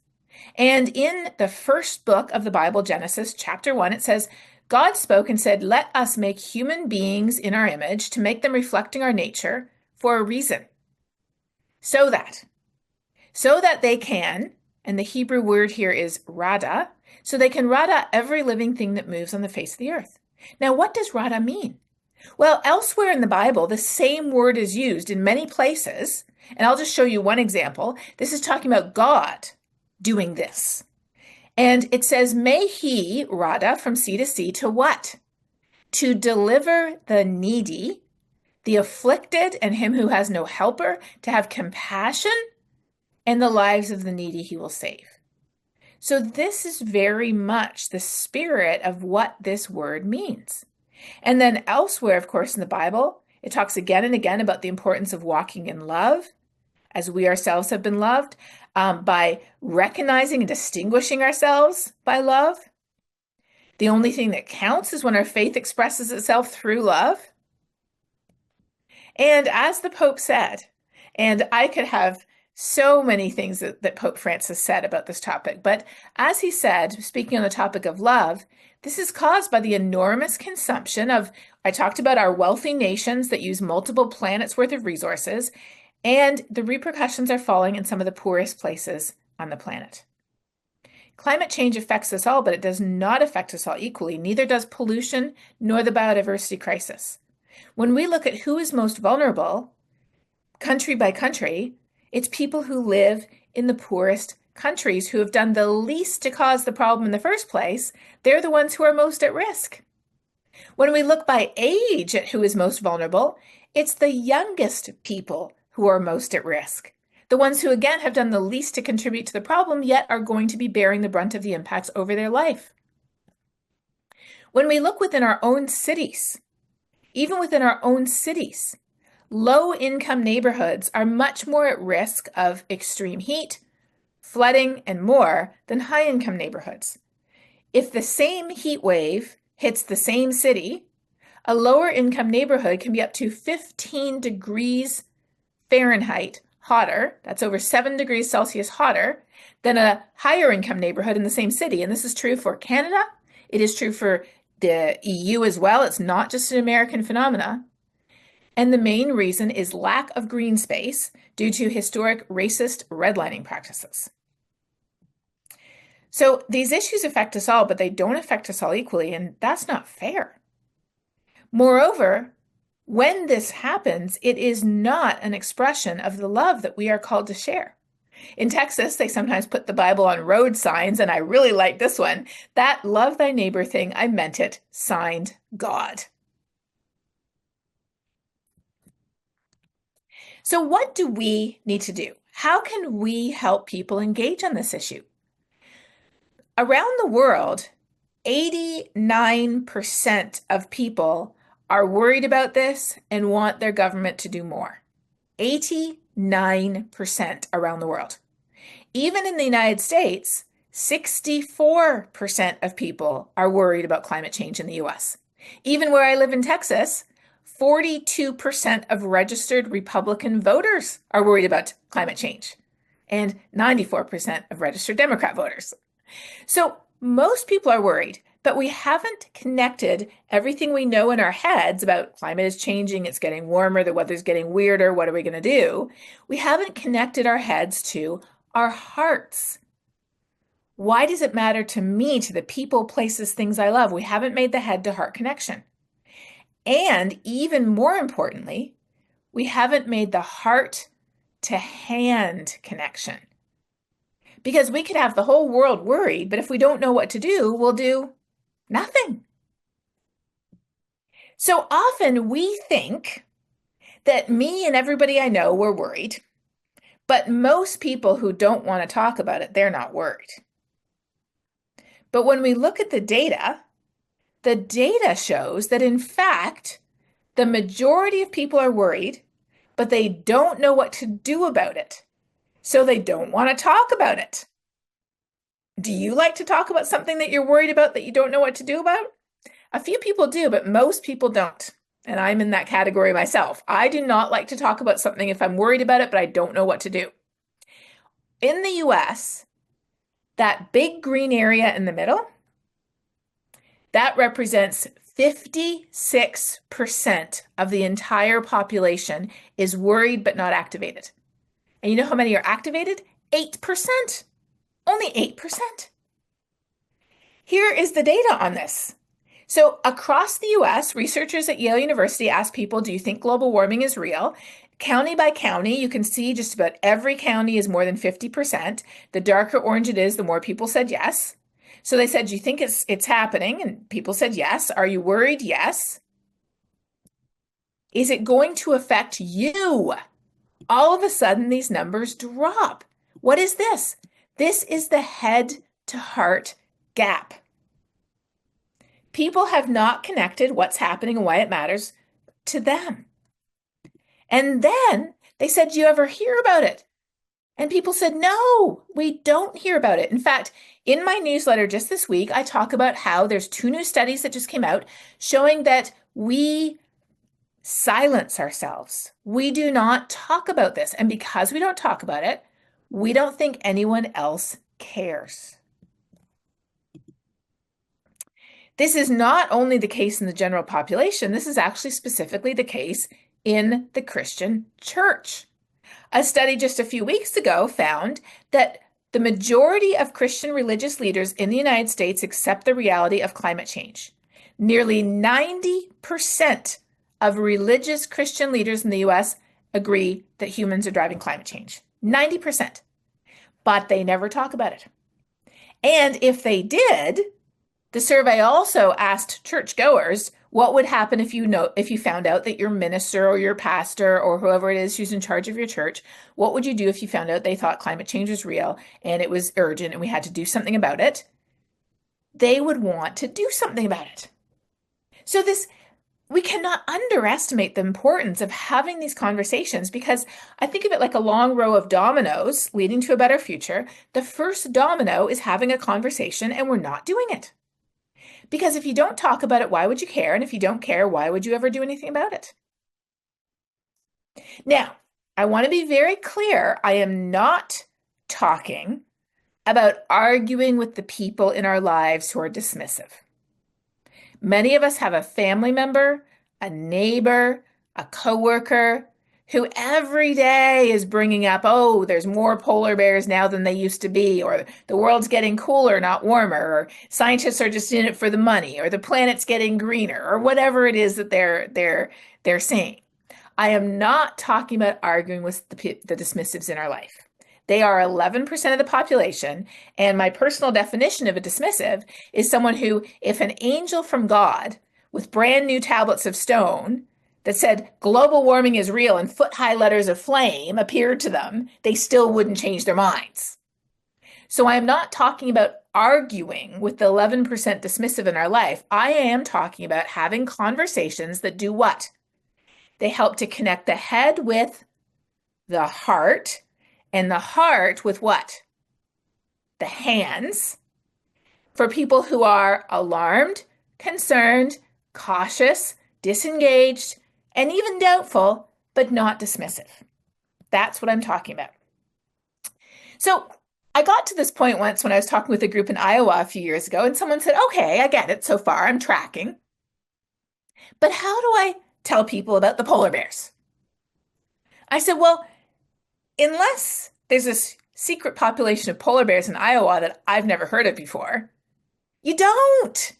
And in the first book of the Bible, Genesis, chapter 1, it says, God spoke and said, "Let us make human beings in our image to make them reflecting our nature for a reason." So that they can, and the Hebrew word here is rada, so they can rada every living thing that moves on the face of the earth. Now, what does rada mean? Well, elsewhere in the Bible, the same word is used in many places, and I'll just show you one example. This is talking about God doing this. And it says, may he rada from sea to sea to what? To deliver the needy, the afflicted, and him who has no helper, to have compassion, and the lives of the needy he will save. So this is very much the spirit of what this word means. And then elsewhere, of course, in the Bible, it talks again and again about the importance of walking in love, as we ourselves have been loved, by recognizing and distinguishing ourselves by love. The only thing that counts is when our faith expresses itself through love. And as the Pope said, and I could have so many things that Pope Francis said about this topic, but as he said, speaking on the topic of love, this is caused by the enormous consumption of, I talked about our wealthy nations that use multiple planets worth of resources, and the repercussions are falling in some of the poorest places on the planet. Climate change affects us all, but it does not affect us all equally. Neither does pollution nor the biodiversity crisis. When we look at who is most vulnerable, country by country, it's people who live in the poorest countries who have done the least to cause the problem in the first place. They're the ones who are most at risk. When we look by age at who is most vulnerable, it's the youngest people who are most at risk. The ones who, again, have done the least to contribute to the problem, yet are going to be bearing the brunt of the impacts over their life. When we look within our own cities, even within our own cities, low-income neighborhoods are much more at risk of extreme heat, flooding, and more than high-income neighborhoods. If the same heat wave hits the same city, a lower-income neighborhood can be up to 15 degrees Fahrenheit hotter, that's over 7 degrees Celsius hotter, than a higher-income neighborhood in the same city. And this is true for Canada. It is true for the EU as well. It's not just an American phenomenon. And the main reason is lack of green space due to historic racist redlining practices. So these issues affect us all, but they don't affect us all equally, and that's not fair. Moreover, when this happens, it is not an expression of the love that we are called to share. In Texas, they sometimes put the Bible on road signs, and I really like this one. That love thy neighbor thing, I meant it, signed God. So what do we need to do? How can we help people engage on this issue? Around the world, 89% of people are worried about this and want their government to do more. 89% around the world. Even in the United States, 64% of people are worried about climate change in the US. Even where I live in Texas, 42% of registered Republican voters are worried about climate change, and 94% of registered Democrat voters. So most people are worried, but we haven't connected everything we know in our heads about climate is changing, it's getting warmer, the weather's getting weirder, what are we going to do? We haven't connected our heads to our hearts. Why does it matter to me, to the people, places, things I love? We haven't made the head to heart connection. And even more importantly, we haven't made the heart to hand connection. Because we could have the whole world worried, but if we don't know what to do, we'll do nothing. So often we think that me and everybody I know were worried, but most people who don't want to talk about it, they're not worried. But when we look at the data shows that in fact, the majority of people are worried, but they don't know what to do about it. So they don't want to talk about it. Do you like to talk about something that you're worried about that you don't know what to do about? A few people do, but most people don't. And I'm in that category myself. I do not like to talk about something if I'm worried about it, but I don't know what to do. In the US, that big green area in the middle, that represents 56% of the entire population is worried but not activated. And you know how many are activated? 8%. Only 8%. Here is the data on this. So across the US, researchers at Yale University asked people, do you think global warming is real? County by county, you can see just about every county is more than 50%. The darker orange it is, the more people said yes. So they said, do you think it's happening? And people said yes. Are you worried? Yes. Is it going to affect you? All of a sudden, these numbers drop. What is this? This is the head to heart gap. People have not connected what's happening and why it matters to them. And then they said, do you ever hear about it? And people said, no, we don't hear about it. In fact, in my newsletter just this week, I talk about how there's 2 new studies that just came out showing that we silence ourselves. We do not talk about this. And because we don't talk about it, we don't think anyone else cares. This is not only the case in the general population, this is actually specifically the case in the Christian church. A study just a few weeks ago found that the majority of Christian religious leaders in the United States accept the reality of climate change. Nearly 90% of religious Christian leaders in the US agree that humans are driving climate change. 90%. But they never talk about it. And if they did, the survey also asked churchgoers what would happen if you found out that your minister or your pastor or whoever it is who's in charge of your church, what would you do if you found out they thought climate change was real and it was urgent and we had to do something about it? They would want to do something about it. So we cannot underestimate the importance of having these conversations, because I think of it like a long row of dominoes leading to a better future. The first domino is having a conversation, and we're not doing it. Because if you don't talk about it, why would you care? And if you don't care, why would you ever do anything about it? Now, I want to be very clear. I am not talking about arguing with the people in our lives who are dismissive. Many of us have a family member, a neighbor, a coworker who every day is bringing up, oh, there's more polar bears now than they used to be, or the world's getting cooler, not warmer, or scientists are just in it for the money, or the planet's getting greener, or whatever it is that they're saying. I am not talking about arguing with the dismissives in our life. They are 11% of the population, and my personal definition of a dismissive is someone who, if an angel from God with brand new tablets of stone that said global warming is real in foot-high letters of flame appeared to them, they still wouldn't change their minds. So I am not talking about arguing with the 11% dismissive in our life. I am talking about having conversations that do what? They help to connect the head with the heart, and the heart with what? The hands, for people who are alarmed, concerned, cautious, disengaged, and even doubtful, but not dismissive. That's what I'm talking about. So I got to this point once when I was talking with a group in Iowa a few years ago, and someone said, okay, I get it so far, I'm tracking. But how do I tell people about the polar bears? I said, well, unless there's this secret population of polar bears in Iowa that I've never heard of before, you don't.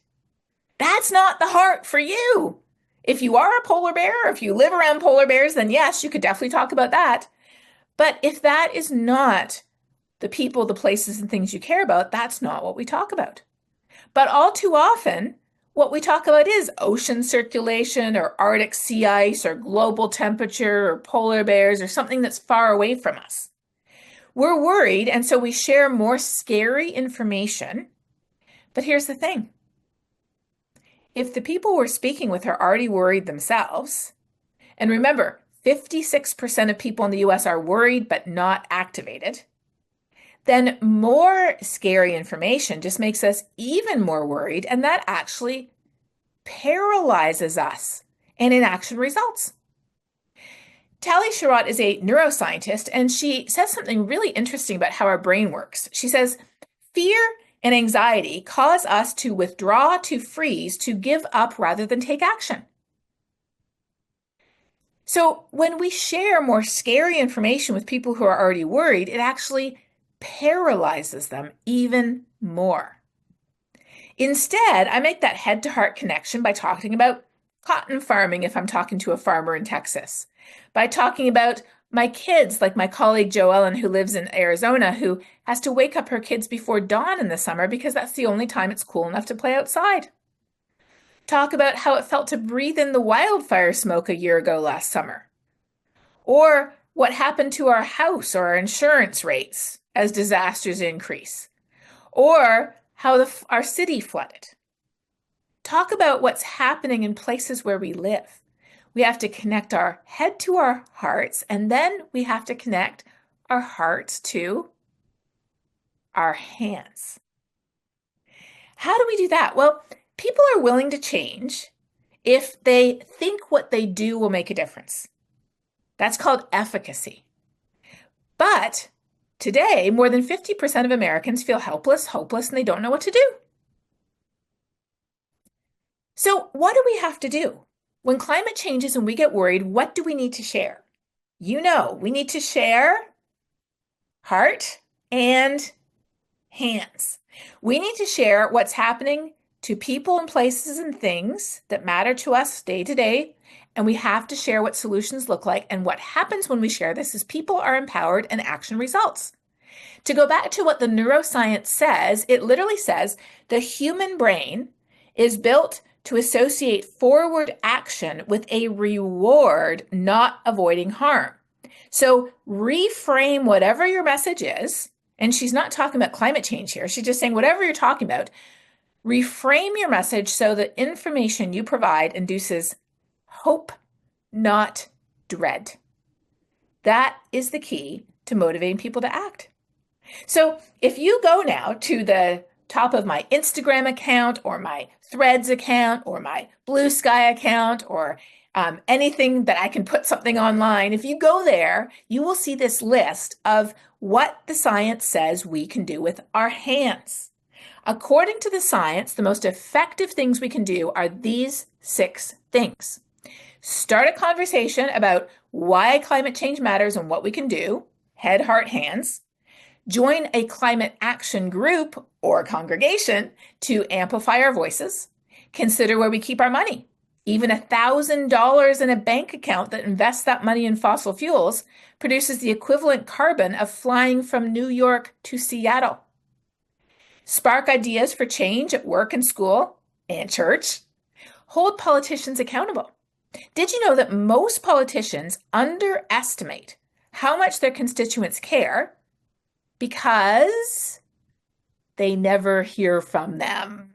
That's not the heart for you. If you are a polar bear, or if you live around polar bears, then yes, you could definitely talk about that. But if that is not the people, the places, and things you care about, that's not what we talk about. But all too often, what we talk about is ocean circulation, or Arctic sea ice, or global temperature, or polar bears, or something that's far away from us. We're worried, and so we share more scary information. But here's the thing. If the people we're speaking with are already worried themselves, and remember, 56% of people in the US are worried but not activated, then more scary information just makes us even more worried, and that actually paralyzes us, and inaction results. Tali Sharot is a neuroscientist, and she says something really interesting about how our brain works. She says, fear and anxiety cause us to withdraw, to freeze, to give up rather than take action. So when we share more scary information with people who are already worried, it actually paralyzes them even more. Instead, I make that head-to-heart connection by talking about cotton farming if I'm talking to a farmer in Texas, by talking about my kids, like my colleague Joellen, who lives in Arizona, who has to wake up her kids before dawn in the summer because that's the only time it's cool enough to play outside. Talk about how it felt to breathe in the wildfire smoke a year ago last summer. Or what happened to our house or our insurance rates as disasters increase. Or how our city flooded. Talk about what's happening in places where we live. We have to connect our head to our hearts, and then we have to connect our hearts to our hands. How do we do that? Well, people are willing to change if they think what they do will make a difference. That's called efficacy. But today, more than 50% of Americans feel helpless, hopeless, and they don't know what to do. So what do we have to do? When climate changes and we get worried, what do we need to share? You know, we need to share heart and hands. We need to share what's happening to people and places and things that matter to us day to day, and we have to share what solutions look like. And what happens when we share this is people are empowered and action results. To go back to what the neuroscience says, it literally says the human brain is built to associate forward action with a reward, not avoiding harm. So reframe whatever your message is, and she's not talking about climate change here. She's just saying whatever you're talking about, reframe your message so the information you provide induces hope, not dread. That is the key to motivating people to act. So if you go now to the top of my Instagram account or my Threads account or my Blue Sky account or anything that I can put something online, if you go there, you will see this list of what the science says we can do with our hands. According to the science, the most effective things we can do are these 6 things. Start a conversation about why climate change matters and what we can do, head, heart, hands. Join a climate action group or congregation to amplify our voices. Consider where we keep our money. Even $1,000 in a bank account that invests that money in fossil fuels produces the equivalent carbon of flying from New York to Seattle. Spark ideas for change at work and school and church. Hold politicians accountable. Did you know that most politicians underestimate how much their constituents care because they never hear from them?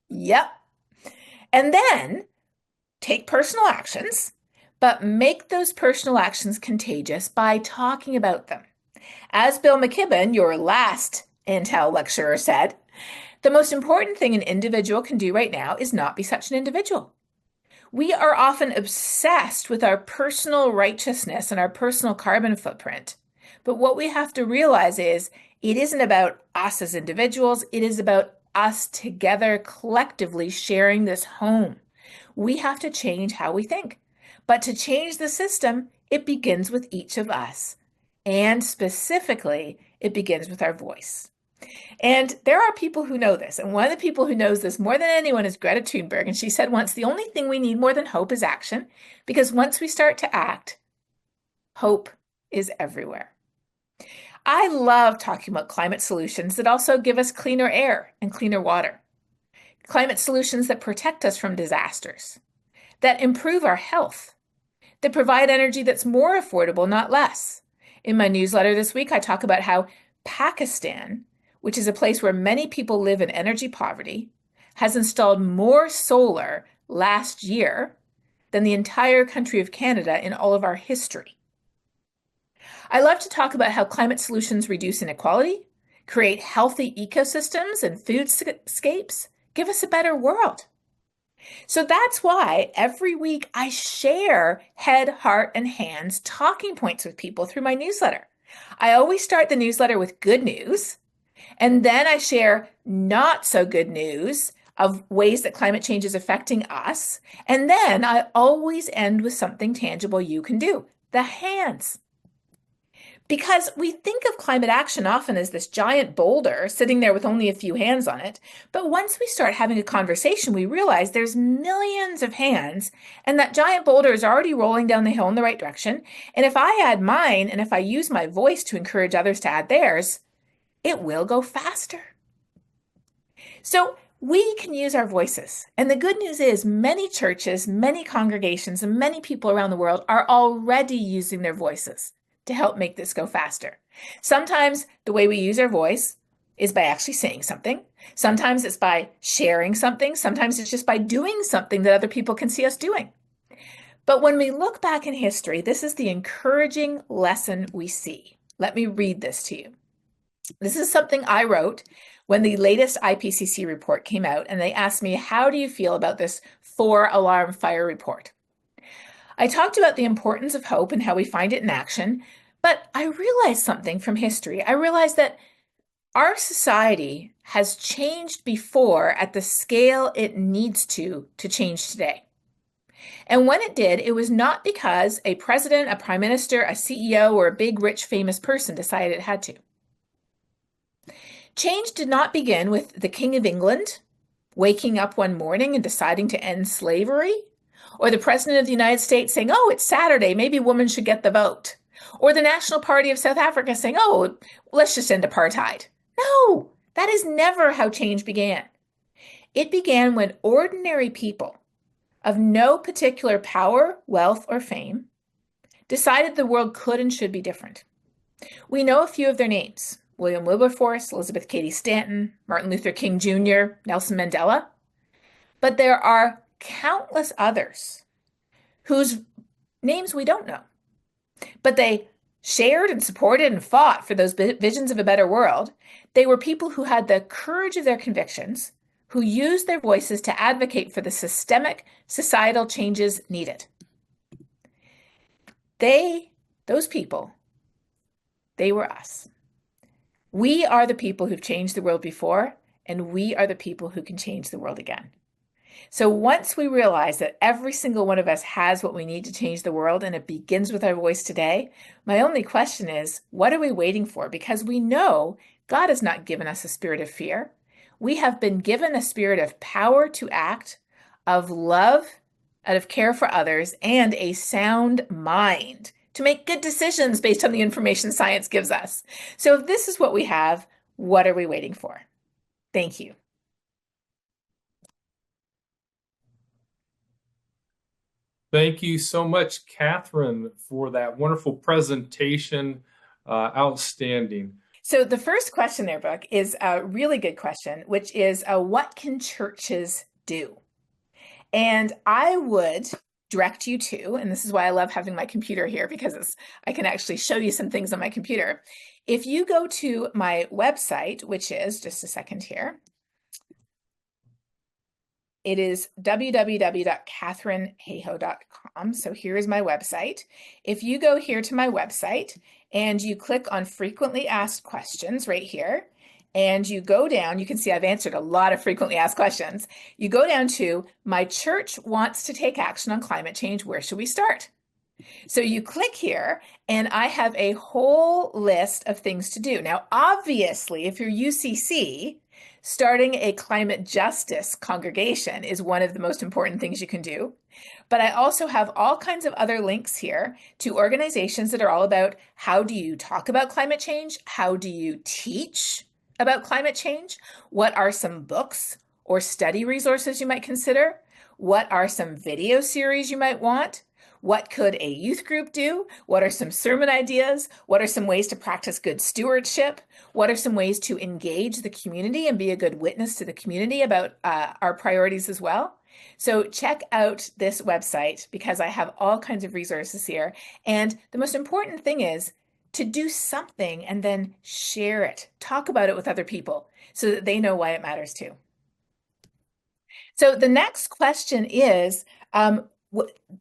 Yep. And then take personal actions, but make those personal actions contagious by talking about them. As Bill McKibben, your last Antal lecturer, said, the most important thing an individual can do right now is not be such an individual. We are often obsessed with our personal righteousness and our personal carbon footprint. But what we have to realize is it isn't about us as individuals. It is about us together collectively sharing this home. We have to change how we think. But to change the system, it begins with each of us. And specifically, it begins with our voice. And there are people who know this. And one of the people who knows this more than anyone is Greta Thunberg. And she said once, the only thing we need more than hope is action. Because once we start to act, hope is everywhere. I love talking about climate solutions that also give us cleaner air and cleaner water. Climate solutions that protect us from disasters, that improve our health, that provide energy that's more affordable, not less. In my newsletter this week, I talk about how Pakistan, which is a place where many people live in energy poverty, has installed more solar last year than the entire country of Canada in all of our history. I love to talk about how climate solutions reduce inequality, create healthy ecosystems and foodscapes, give us a better world. So that's why every week I share head, heart, and hands talking points with people through my newsletter. I always start the newsletter with good news, and then I share not so good news of ways that climate change is affecting us. And then I always end with something tangible you can do, the hands. Because we think of climate action often as this giant boulder sitting there with only a few hands on it. But once we start having a conversation, we realize there's millions of hands, and that giant boulder is already rolling down the hill in the right direction. And if I add mine, and if I use my voice to encourage others to add theirs, it will go faster. So we can use our voices. And the good news is many churches, many congregations, and many people around the world are already using their voices to help make this go faster. Sometimes the way we use our voice is by actually saying something. Sometimes it's by sharing something. Sometimes it's just by doing something that other people can see us doing. But when we look back in history, this is the encouraging lesson we see. Let me read this to you. This is something I wrote when the latest IPCC report came out, and they asked me, how do you feel about this 4-alarm fire report? I talked about the importance of hope and how we find it in action, but I realized something from history. I realized that our society has changed before at the scale it needs to change today. And when it did, it was not because a president, a prime minister, a CEO, or a big, rich, famous person decided it had to. Change did not begin with the King of England waking up one morning and deciding to end slavery, or the President of the United States saying, oh, it's Saturday, maybe women should get the vote, or the National Party of South Africa saying, oh, let's just end apartheid. No, that is never how change began. It began when ordinary people of no particular power, wealth, or fame decided the world could and should be different. We know a few of their names: William Wilberforce, Elizabeth Cady Stanton, Martin Luther King Jr., Nelson Mandela. But there are countless others whose names we don't know. But they shared and supported and fought for those visions of a better world. They were people who had the courage of their convictions, who used their voices to advocate for the systemic societal changes needed. Those people, they were us. We are the people who've changed the world before, and we are the people who can change the world again. So once we realize that every single one of us has what we need to change the world, and it begins with our voice today, my only question is, what are we waiting for? Because we know God has not given us a spirit of fear. We have been given a spirit of power to act, of love, out of care for others, and a sound mind to make good decisions based on the information science gives us. So if this is what we have, what are we waiting for? Thank you. Thank you so much, Katharine, for that wonderful presentation. Outstanding. So the first question there, Brooke, is a really good question, which is what can churches do? And I would direct you to, and this is why I love having my computer here, because I can actually show you some things on my computer. If you go to my website, which is, just a second here, it is www.katharineHayhoe.com. So here is my website. If you go here to my website and you click on frequently asked questions right here, and you go down, you can see I've answered a lot of frequently asked questions. You go down to my church wants to take action on climate change. Where should we start? So you click here and I have a whole list of things to do. Now, obviously, if you're UCC, starting a climate justice congregation is one of the most important things you can do. But I also have all kinds of other links here to organizations that are all about how do you talk about climate change? How do you teach about climate change? What are some books or study resources you might consider? What are some video series you might want? What could a youth group do? What are some sermon ideas? What are some ways to practice good stewardship? What are some ways to engage the community and be a good witness to the community about our priorities as well? So check out this website because I have all kinds of resources here. And the most important thing is to do something and then share it. Talk about it with other people so that they know why it matters too. So the next question is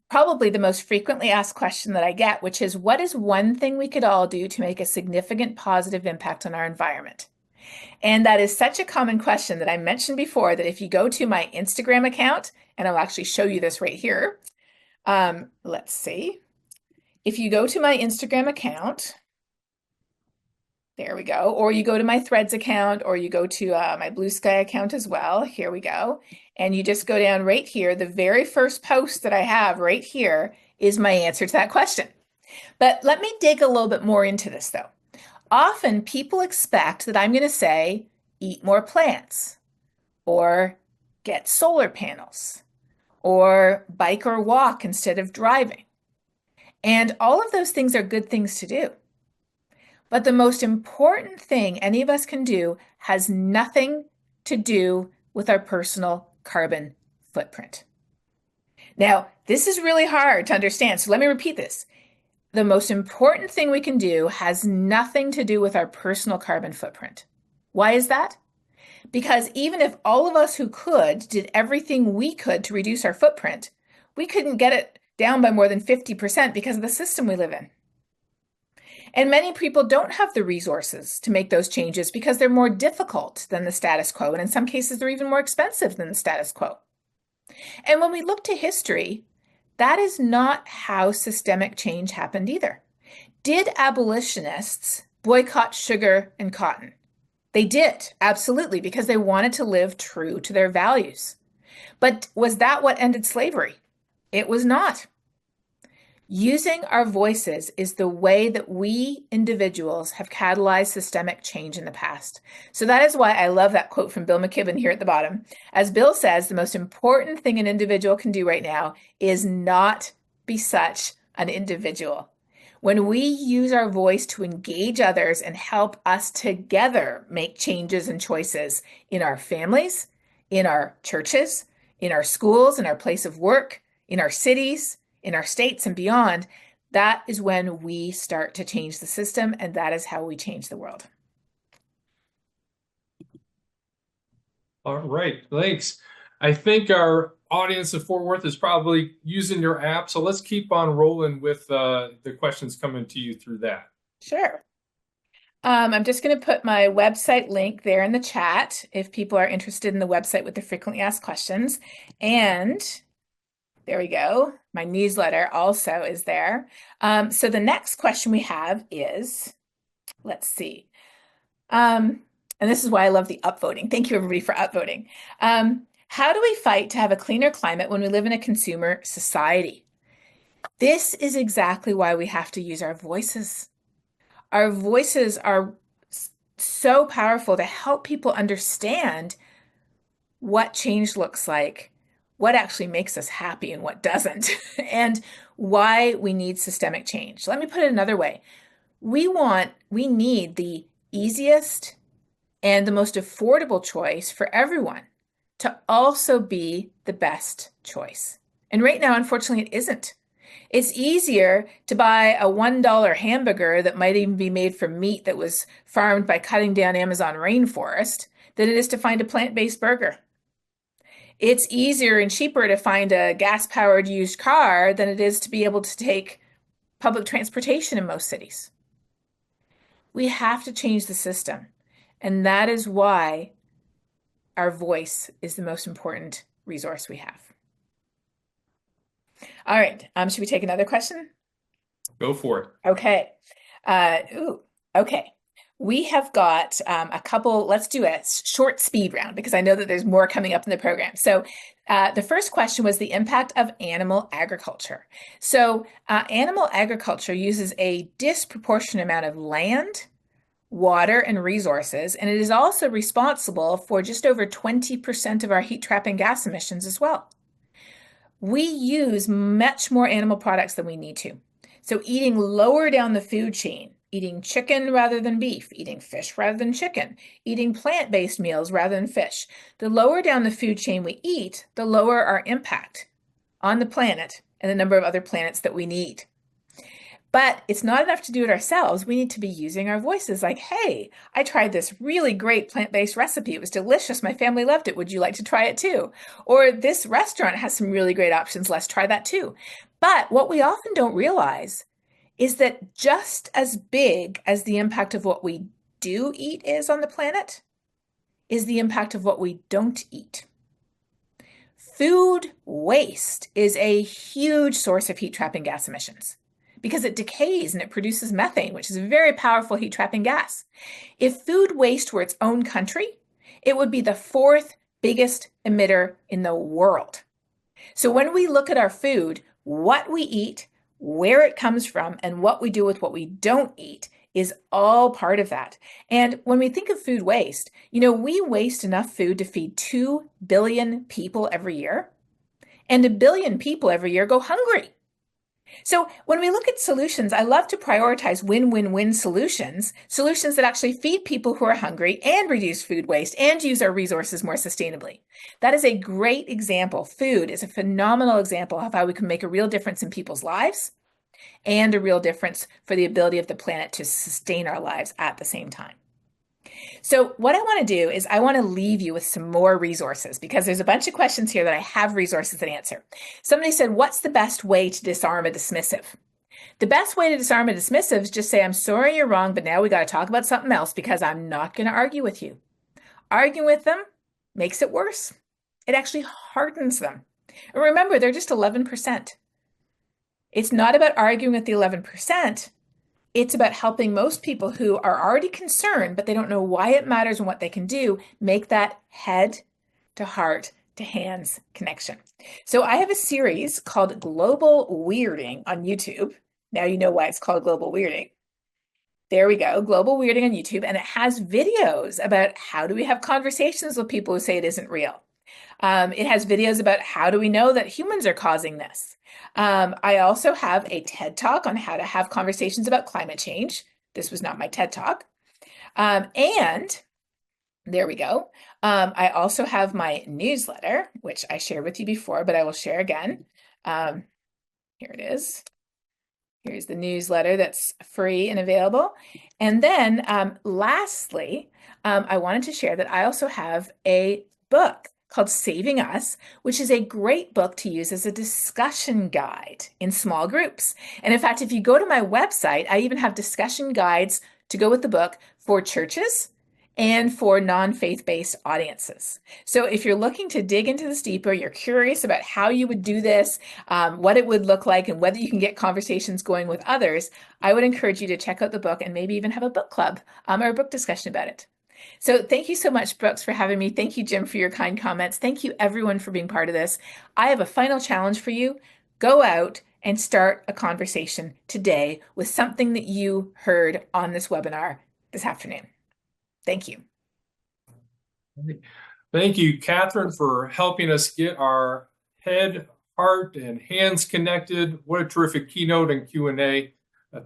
probably the most frequently asked question that I get, which is, what is one thing we could all do to make a significant positive impact on our environment? And that is such a common question that I mentioned before that if you go to my Instagram account, and I'll actually show you this right here. Let's see. If you go to my Instagram account, there we go, or you go to my Threads account, or you go to my Blue Sky account as well. Here we go. And you just go down right here. The very first post that I have right here is my answer to that question. But let me dig a little bit more into this though. Often people expect that I'm going to say, eat more plants, or get solar panels, or bike or walk instead of driving. And all of those things are good things to do. But the most important thing any of us can do has nothing to do with our personal carbon footprint. Now, this is really hard to understand, so let me repeat this. The most important thing we can do has nothing to do with our personal carbon footprint. Why is that? Because even if all of us who could did everything we could to reduce our footprint, we couldn't get it down by more than 50% because of the system we live in. And many people don't have the resources to make those changes because they're more difficult than the status quo. And in some cases, they're even more expensive than the status quo. And when we look to history, that is not how systemic change happened either. Did abolitionists boycott sugar and cotton? They did, absolutely, because they wanted to live true to their values. But was that what ended slavery? It was not. Using our voices is the way that we individuals have catalyzed systemic change in the past. So that is why I love that quote from Bill McKibben here at the bottom. As Bill says, the most important thing an individual can do right now is not be such an individual. When we use our voice to engage others and help us together make changes and choices in our families, in our churches, in our schools, in our place of work, in our cities, in our states and beyond, that is when we start to change the system, and that is how we change the world. All right, thanks. I think our audience of Fort Worth is probably using your app, so let's keep on rolling with the questions coming to you through that. Sure. I'm just going to put my website link there in the chat if people are interested in the website with the frequently asked questions. And there we go. My newsletter also is there. So the next question we have is, let's see. And this is why I love the upvoting. Thank you, everybody, for upvoting. How do we fight to have a cleaner climate when we live in a consumer society? This is exactly why we have to use our voices. Our voices are so powerful to help people understand what change looks like, what actually makes us happy and what doesn't, and why we need systemic change. Let me put it another way. We need the easiest and the most affordable choice for everyone to also be the best choice. And right now, unfortunately, it isn't. It's easier to buy a $1 hamburger that might even be made from meat that was farmed by cutting down Amazon rainforest than it is to find a plant-based burger. It's easier and cheaper to find a gas-powered used car than it is to be able to take public transportation in most cities. We have to change the system, and that is why our voice is the most important resource we have. All right, should we take another question? Go for it. Okay. Okay. We have got a couple, let's do a short speed round because I know that there's more coming up in the program. So the first question was the impact of animal agriculture. So animal agriculture uses a disproportionate amount of land, water, and resources, and it is also responsible for just over 20% of our heat trapping gas emissions as well. We use much more animal products than we need to. So eating lower down the food chain, eating chicken rather than beef, eating fish rather than chicken, eating plant-based meals rather than fish. The lower down the food chain we eat, the lower our impact on the planet and the number of other planets that we need. But it's not enough to do it ourselves. We need to be using our voices like, hey, I tried this really great plant-based recipe. It was delicious. My family loved it. Would you like to try it too? Or this restaurant has some really great options. Let's try that too. But what we often don't realize is that just as big as the impact of what we do eat is on the planet is the impact of what we don't eat. Food waste is a huge source of heat trapping gas emissions because it decays and it produces methane, which is a very powerful heat trapping gas. If food waste were its own country, it would be the fourth biggest emitter in the world. So when we look at our food, what we eat, where it comes from, and what we do with what we don't eat is all part of that. And when we think of food waste, we waste enough food to feed 2 billion people every year, and 1 billion people every year go hungry. So when we look at solutions, I love to prioritize win-win-win solutions that actually feed people who are hungry and reduce food waste and use our resources more sustainably. That is a great example. Food is a phenomenal example of how we can make a real difference in people's lives and a real difference for the ability of the planet to sustain our lives at the same time. So what I want to do is I want to leave you with some more resources because there's a bunch of questions here that I have resources that answer. Somebody said, what's the best way to disarm a dismissive? The best way to disarm a dismissive is just say, I'm sorry you're wrong, but now we got to talk about something else because I'm not going to argue with you. Arguing with them makes it worse. It actually hardens them. And remember, they're just 11%. It's not about arguing with the 11%. It's about helping most people who are already concerned, but they don't know why it matters and what they can do, make that head to heart to hands connection. So I have a series called Global Weirding on YouTube. Now you know why it's called Global Weirding. There we go, Global Weirding on YouTube. And it has videos about how do we have conversations with people who say it isn't real. It has videos about how do we know that humans are causing this. I also have a TED Talk on how to have conversations about climate change. This was not my TED Talk. And there we go. I also have my newsletter, which I shared with you before, but I will share again. Here it is. Here's the newsletter that's free and available. And then lastly, I wanted to share that I also have a book called Saving Us, which is a great book to use as a discussion guide in small groups. And in fact, if you go to my website, I even have discussion guides to go with the book for churches and for non-faith-based audiences. So if you're looking to dig into this deeper, you're curious about how you would do this, what it would look like, and whether you can get conversations going with others, I would encourage you to check out the book and maybe even have a book club or a book discussion about it. So thank you so much, Brooks, for having me. Thank you, Jim, for your kind comments. Thank you, everyone, for being part of this. I have a final challenge for you. Go out and start a conversation today with something that you heard on this webinar this afternoon. Thank you. Thank you, Katharine, for helping us get our head, heart, and hands connected. What a terrific keynote and Q&A.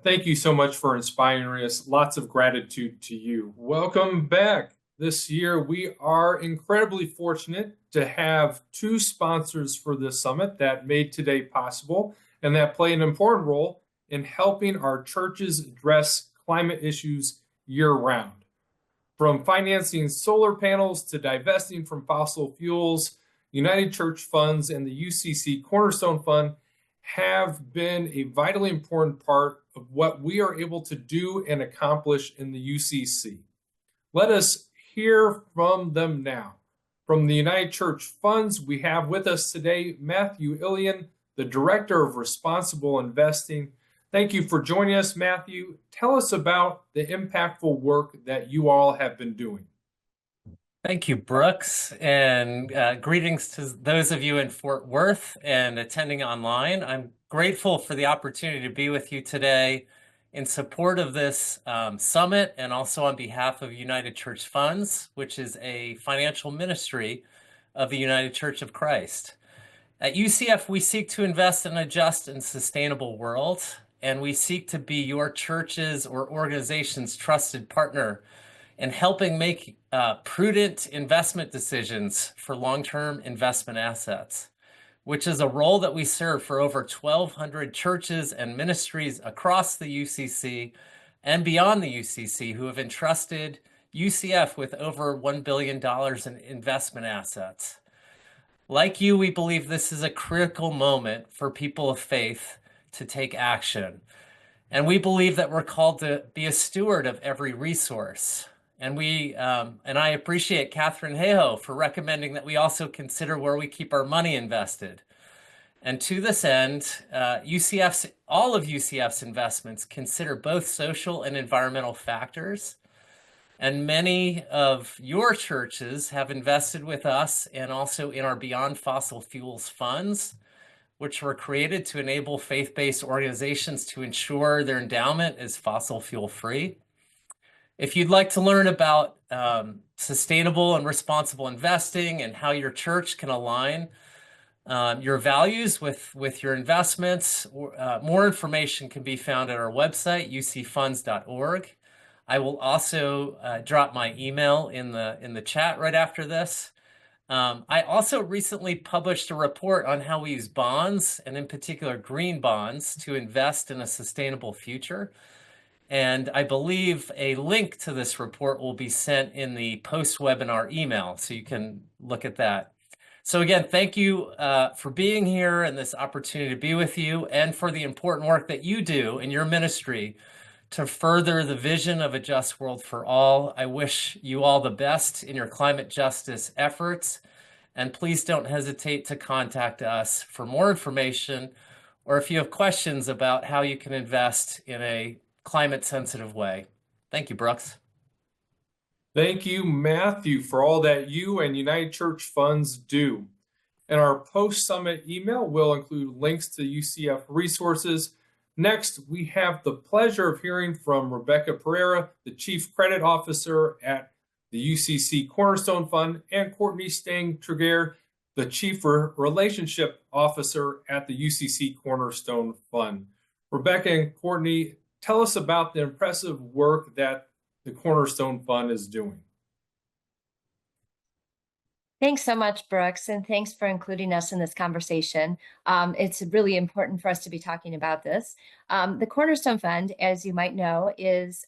Thank you so much for inspiring us. Lots of gratitude to you. Welcome back. This year, we are incredibly fortunate to have two sponsors for this summit that made today possible and that play an important role in helping our churches address climate issues year-round. From financing solar panels to divesting from fossil fuels, United Church Funds and the UCC Cornerstone Fund have been a vitally important part of what we are able to do and accomplish in the UCC. Let us hear from them now. From the United Church Funds, we have with us today Matthew Ilian, the Director of Responsible Investing. Thank you for joining us, Matthew. Tell us about the impactful work that you all have been doing. Thank you, Brooks, and greetings to those of you in Fort Worth and attending online. I'm grateful for the opportunity to be with you today in support of this summit and also on behalf of United Church Funds, which is a financial ministry of the United Church of Christ. At UCF, we seek to invest in a just and sustainable world, and we seek to be your church's or organization's trusted partner in helping make prudent investment decisions for long-term investment assets, which is a role that we serve for over 1,200 churches and ministries across the UCC and beyond the UCC who have entrusted UCF with over $1 billion in investment assets. Like you, we believe this is a critical moment for people of faith to take action. And we believe that we're called to be a steward of every resource. And I appreciate Katharine Hayhoe for recommending that we also consider where we keep our money invested. And to this end, all of UCF's investments consider both social and environmental factors. And many of your churches have invested with us and also in our Beyond Fossil Fuels funds, which were created to enable faith-based organizations to ensure their endowment is fossil fuel free. If you'd like to learn about sustainable and responsible investing and how your church can align your values with your investments, more information can be found at our website, ucfunds.org. I will also drop my email in the chat right after this. I also recently published a report on how we use bonds, and in particular green bonds, to invest in a sustainable future. And I believe a link to this report will be sent in the post-webinar email, so you can look at that. So again, thank you for being here and this opportunity to be with you, and for the important work that you do in your ministry to further the vision of a just world for all. I wish you all the best in your climate justice efforts, and please don't hesitate to contact us for more information, or if you have questions about how you can invest in a climate sensitive way. Thank you, Brooks. Thank you, Matthew, for all that you and United Church Funds do. And our post-summit email will include links to UCF resources. Next, we have the pleasure of hearing from Rebecca Pereira, the Chief Credit Officer at the UCC Cornerstone Fund, and Courtney Stang-Tregear, the Chief Relationship Officer at the UCC Cornerstone Fund. Rebecca and Courtney, tell us about the impressive work that the Cornerstone Fund is doing. Thanks so much, Brooks, and thanks for including us in this conversation. It's really important for us to be talking about this. The Cornerstone Fund, as you might know, is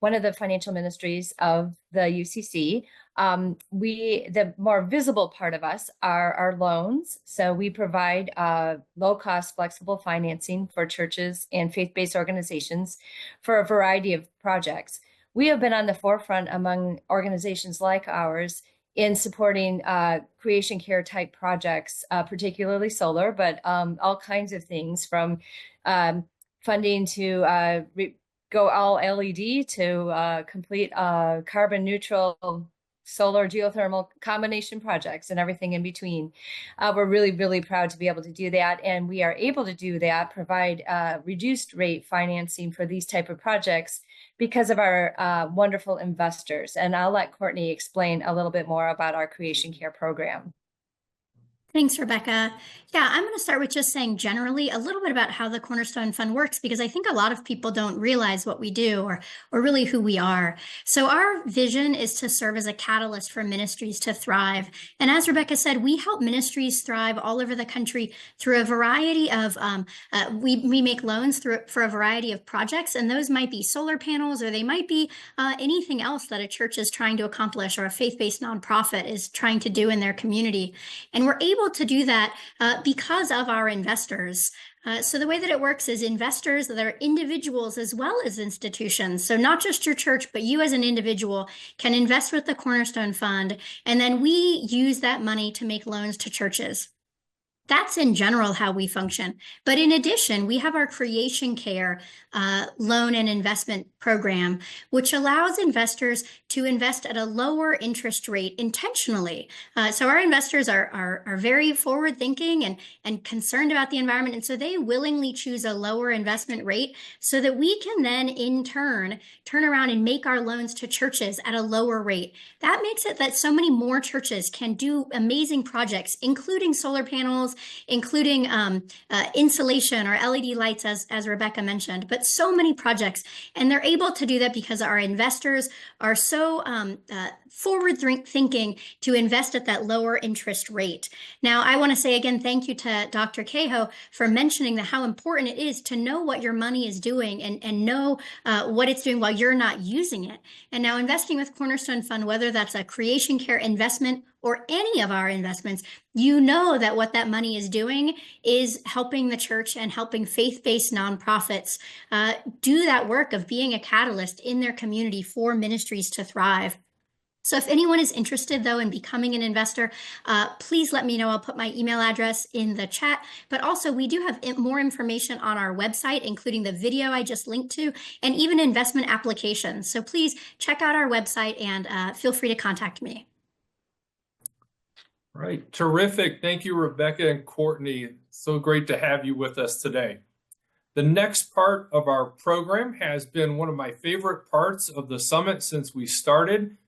one of the financial ministries of the UCC. The more visible part of us are our loans. So we provide low-cost, flexible financing for churches and faith-based organizations for a variety of projects. We have been on the forefront among organizations like ours in supporting creation care type projects, particularly solar, but all kinds of things, from funding to go all LED to complete carbon neutral solar geothermal combination projects and everything in between. We're really, really proud to be able to do that. And we are able to do that, provide reduced rate financing for these type of projects because of our wonderful investors. And I'll let Courtney explain a little bit more about our Creation Care program. Thanks, Rebecca. Yeah, I'm going to start with just saying generally a little bit about how the Cornerstone Fund works, because I think a lot of people don't realize what we do or really who we are. So our vision is to serve as a catalyst for ministries to thrive. And as Rebecca said, we help ministries thrive all over the country through a variety of, we make loans for a variety of projects, and those might be solar panels, or they might be anything else that a church is trying to accomplish or a faith-based nonprofit is trying to do in their community. And we're able to do that because of our investors. So the way that it works is investors that are individuals as well as institutions. So not just your church, but you as an individual can invest with the Cornerstone Fund, and then we use that money to make loans to churches. That's in general how we function. But in addition, we have our Creation Care loan and investment program, which allows investors to invest at a lower interest rate intentionally. So our investors are very forward thinking and concerned about the environment. And so they willingly choose a lower investment rate so that we can then in turn around and make our loans to churches at a lower rate. That makes it that so many more churches can do amazing projects, including solar panels, including insulation or LED lights, as Rebecca mentioned, but so many projects. And they're able to do that because our investors are so forward thinking to invest at that lower interest rate. Now, I want to say again, thank you to Dr. Hayhoe for mentioning how important it is to know what your money is doing and know what it's doing while you're not using it. And now investing with Cornerstone Fund, whether that's a Creation Care investment or any of our investments, you know that what that money is doing is helping the church and helping faith-based nonprofits do that work of being a catalyst in their community for ministries to thrive. So if anyone is interested, though, in becoming an investor, please let me know. I'll put my email address in the chat. But also, we do have more information on our website, including the video I just linked to, and even investment applications. So please check out our website and feel free to contact me. Right. Terrific. Thank you, Rebecca and Courtney. So great to have you with us today. The next part of our program has been one of my favorite parts of the summit since we started.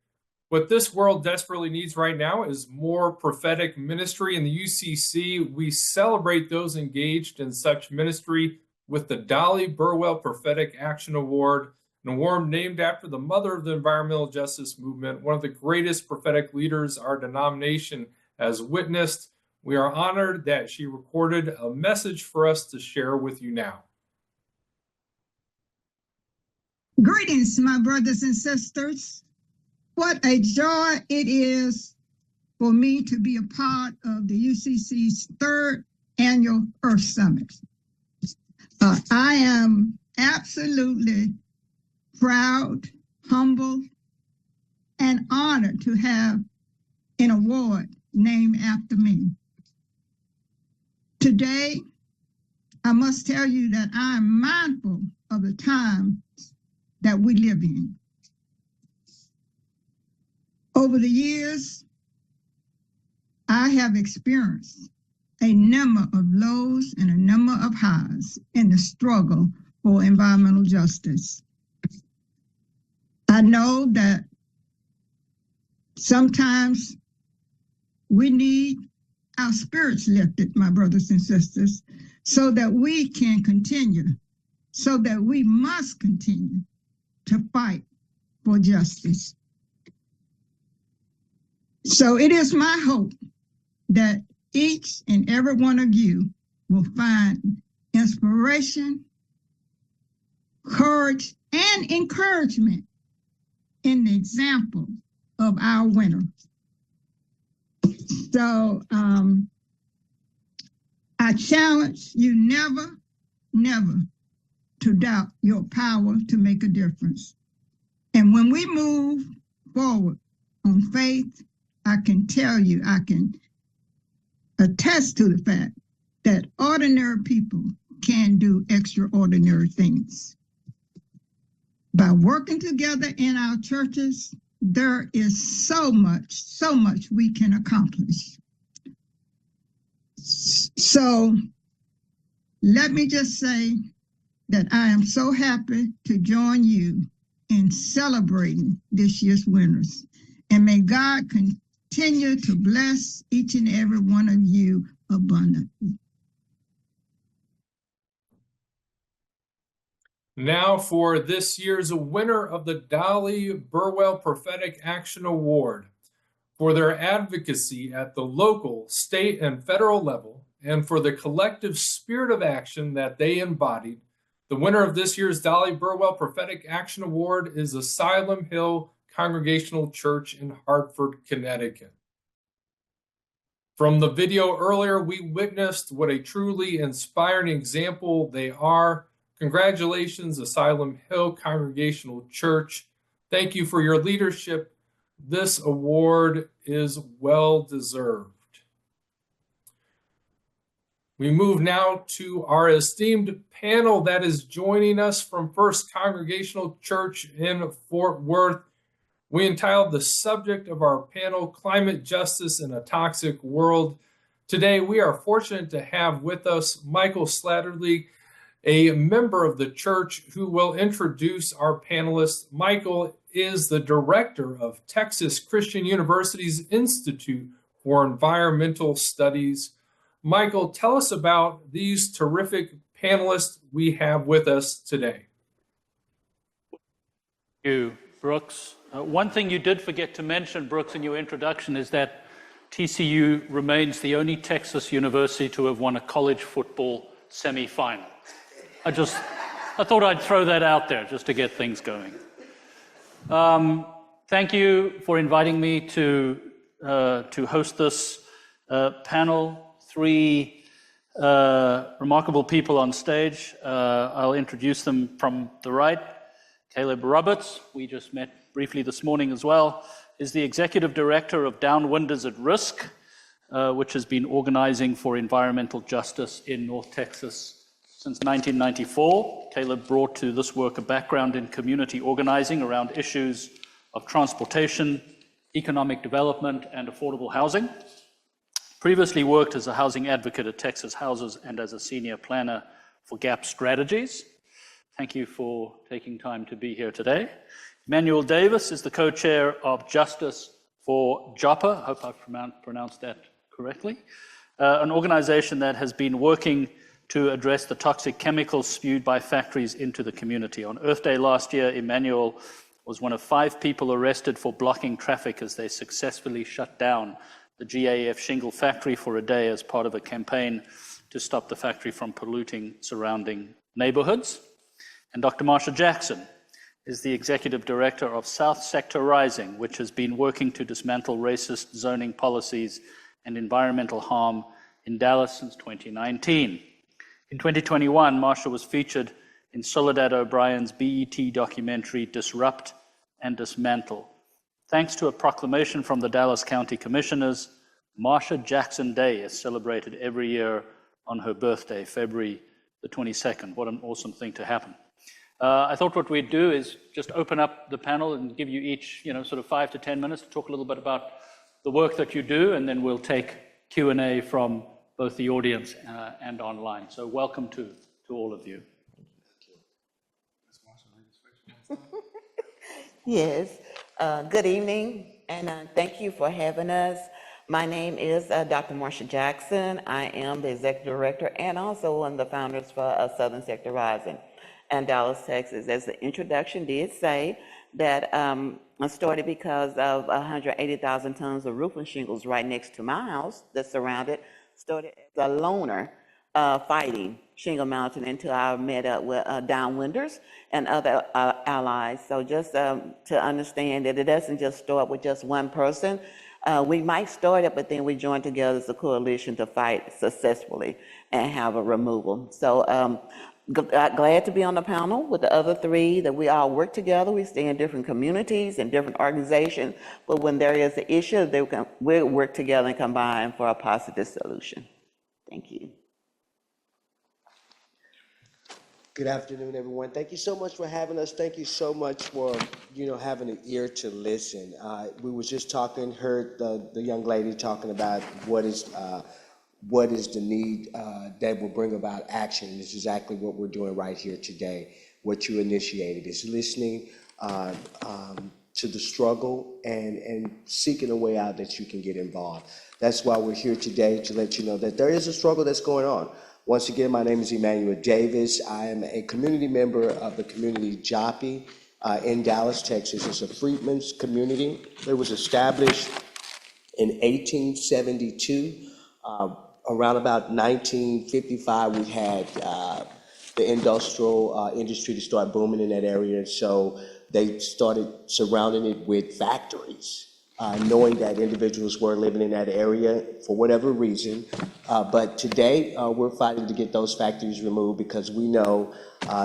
What this world desperately needs right now is more prophetic ministry. In the UCC, we celebrate those engaged in such ministry with the Dollie Burwell Prophetic Action Award, an award named after the mother of the environmental justice movement, one of the greatest prophetic leaders our denomination has witnessed. We are honored that she recorded a message for us to share with you now. Greetings, my brothers and sisters. What a joy it is for me to be a part of the UCC's third annual Earth Summit. I am absolutely proud, humbled, and honored to have an award named after me. Today, I must tell you that I am mindful of the times that we live in. Over the years, I have experienced a number of lows and a number of highs in the struggle for environmental justice. I know that sometimes we need our spirits lifted, my brothers and sisters, so that we can continue, so that we must continue to fight for justice. So it is my hope that each and every one of you will find inspiration, courage, and encouragement in the example of our winner. So I challenge you never to doubt your power to make a difference. And when we move forward on faith, I can tell you, I can attest to the fact that ordinary people can do extraordinary things. By working together in our churches, there is so much we can accomplish. So let me just say that I am so happy to join you in celebrating this year's winners. And may God continue to bless each and every one of you abundantly. Now for this year's winner of the Dollie Burwell Prophetic Action Award for their advocacy at the local, state, and federal level, and for the collective spirit of action that they embodied. The winner of this year's Dollie Burwell Prophetic Action Award is Asylum Hill Congregational Church in Hartford, Connecticut. From the video earlier, we witnessed what a truly inspiring example they are. Congratulations, Asylum Hill Congregational Church. Thank you for your leadership. This award is well deserved. We move now to our esteemed panel that is joining us from First Congregational Church in Fort Worth. We entitled the subject of our panel, Climate Justice in a Toxic World. Today, we are fortunate to have with us Michael Slattery, a member of the church who will introduce our panelists. Michael is the director of Texas Christian University's Institute for Environmental Studies. Michael, tell us about these terrific panelists we have with us today. Thank you, Brooks. One thing you did forget to mention, Brooks, in your introduction is that TCU remains the only Texas university to have won a college football semifinal. I thought I'd throw that out there just to get things going. Thank you for inviting me to to host this panel. Three remarkable people on stage. I'll introduce them from the right. Caleb Roberts, we just met briefly this morning as well, is the Executive Director of Downwinders at Risk, which has been organizing for environmental justice in North Texas since 1994. Caleb brought to this work a background in community organizing around issues of transportation, economic development, and affordable housing. Previously worked as a housing advocate at Texas Houses and as a senior planner for GAP Strategies. Thank you for taking time to be here today. Emmanuel Davis is the co-chair of Justice for Joppa, I hope I've pronounced that correctly, an organization that has been working to address the toxic chemicals spewed by factories into the community. On Earth Day last year, Emmanuel was one of 5 people arrested for blocking traffic as they successfully shut down the GAF shingle factory for a day as part of a campaign to stop the factory from polluting surrounding neighborhoods. And Dr. Marsha Jackson is the executive director of South Sector Rising, which has been working to dismantle racist zoning policies and environmental harm in Dallas since 2019. In 2021, Marsha was featured in Soledad O'Brien's BET documentary, Disrupt and Dismantle. Thanks to a proclamation from the Dallas County Commissioners, Marsha Jackson Day is celebrated every year on her birthday, February the 22nd. What an awesome thing to happen. I thought what we'd do is just open up the panel and give you each, sort of 5 to 10 minutes to talk a little bit about the work that you do, and then we'll take Q&A from both the audience and online. So welcome to all of you. Yes, good evening, and thank you for having us. My name is Dr. Marsha Jackson. I am the executive director and also one of the founders for Southern Sector Rising in Dallas, Texas. As the introduction did say, that I started because of 180,000 tons of roofing shingles right next to my house that's surrounded. Started as a loner fighting shingle mountain until I met up with Downwinders and other allies. So just to understand that it doesn't just start with just one person. We might start it, but then we join together as a coalition to fight successfully and have a removal. So glad to be on the panel with the other 3, that we all work together. We stay in different communities and different organizations, but when there is an issue, we'll work together and combine for a positive solution. Thank you. Good afternoon, everyone. Thank you so much for having us. Thank you so much for, having an ear to listen. We was just heard the young lady talking about what is the need that will bring about action. And this is exactly what we're doing right here today. What you initiated is listening to the struggle and seeking a way out that you can get involved. That's why we're here today, to let you know that there is a struggle that's going on. Once again, my name is Emmanuel Davis. I am a community member of the community Joppa in Dallas, Texas. It's a freedmen's community. It was established in 1872. Around about 1955, we had the industrial industry to start booming in that area. So they started surrounding it with factories, knowing that individuals were living in that area for whatever reason. But today, we're fighting to get those factories removed because we know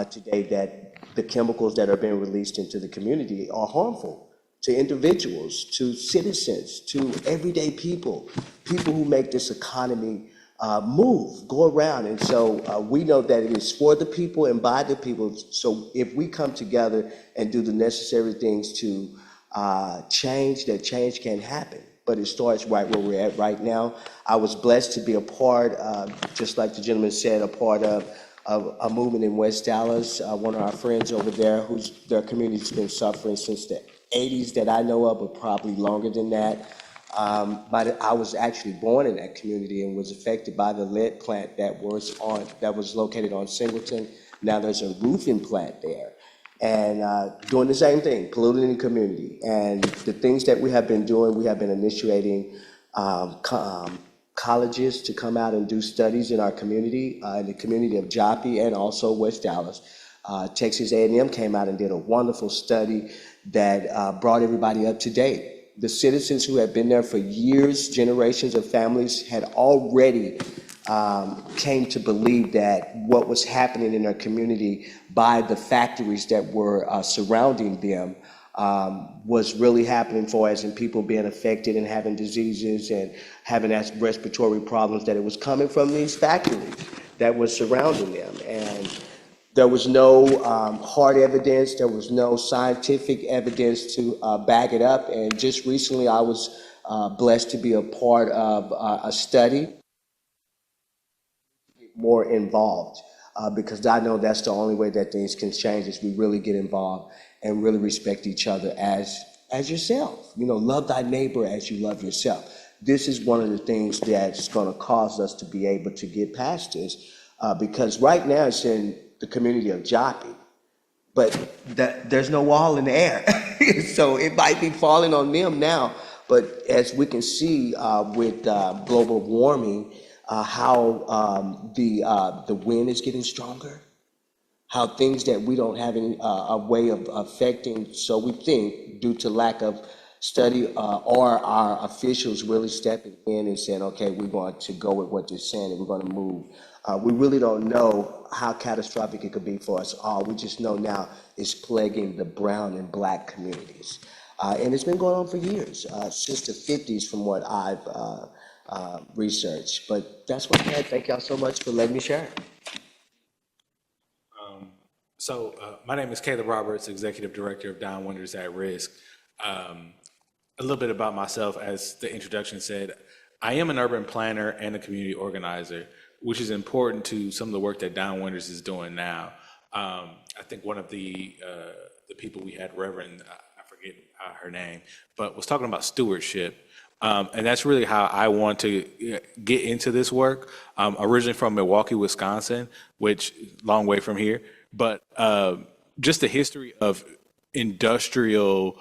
today that the chemicals that are being released into the community are harmful to individuals, to citizens, to everyday people who make this economy go around. And so we know that it is for the people and by the people. So if we come together and do the necessary things to change, that change can happen. But it starts right where we're at right now. I was blessed to be a part, just like the gentleman said, a part of a movement in West Dallas. One of our friends over there, their community's been suffering since the 80s that I know of, but probably longer than that. But I was actually born in that community and was affected by the lead plant that was located on Singleton. Now there's a roofing plant there, and doing the same thing, polluting the community. And the things that we have been doing, we have been initiating colleges to come out and do studies in our community, in the community of Joppa and also West Dallas. Texas A&M came out and did a wonderful study that brought everybody up to date the citizens who had been there for years, generations of families, had already came to believe that what was happening in their community by the factories that were surrounding them was really happening for us, and people being affected and having diseases and having respiratory problems, that it was coming from these factories that were surrounding them. And there was no hard evidence, there was no scientific evidence to back it up. And just recently I was blessed to be a part of a study more involved, because I know that's the only way that things can change, is we really get involved and really respect each other as yourself. You know, love thy neighbor as you love yourself. This is one of the things that's going to cause us to be able to get past this, because right now it's in the community of Joppa, but there's no wall in the air. So it might be falling on them now, but as we can see with global warming, how the wind is getting stronger, how things that we don't have any a way of affecting, so we think, due to lack of study or our officials really stepping in and saying, okay, we're going to go with what they're saying and we're going to move. We really don't know how catastrophic it could be for us all. We just know now it's plaguing the brown and black communities. And it's been going on for years, since the 50s from what I've researched. But that's what I had. Thank y'all so much for letting me share. My name is Caleb Roberts, Executive Director of Downwinders at Risk. A little bit about myself, as the introduction said, I am an urban planner and a community organizer, which is important to some of the work that Downwinders is doing now. I think one of the people we had, Reverend, I forget her name, but was talking about stewardship. And that's really how I want to get into this work. Originally from Milwaukee, Wisconsin, which long way from here, but just the history of industrial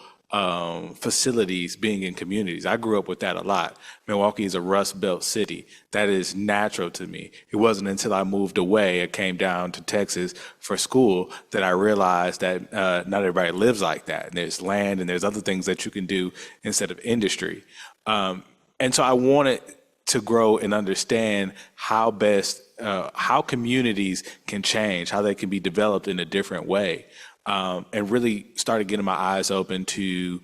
facilities being in communities. I grew up with that a lot. Milwaukee is a Rust Belt city. That is natural to me. It wasn't until I moved away, I came down to Texas for school, that I realized that not everybody lives like that. And there's land and there's other things that you can do instead of industry. And so I wanted to grow and understand how best, how communities can change, how they can be developed in a different way. And really started getting my eyes open through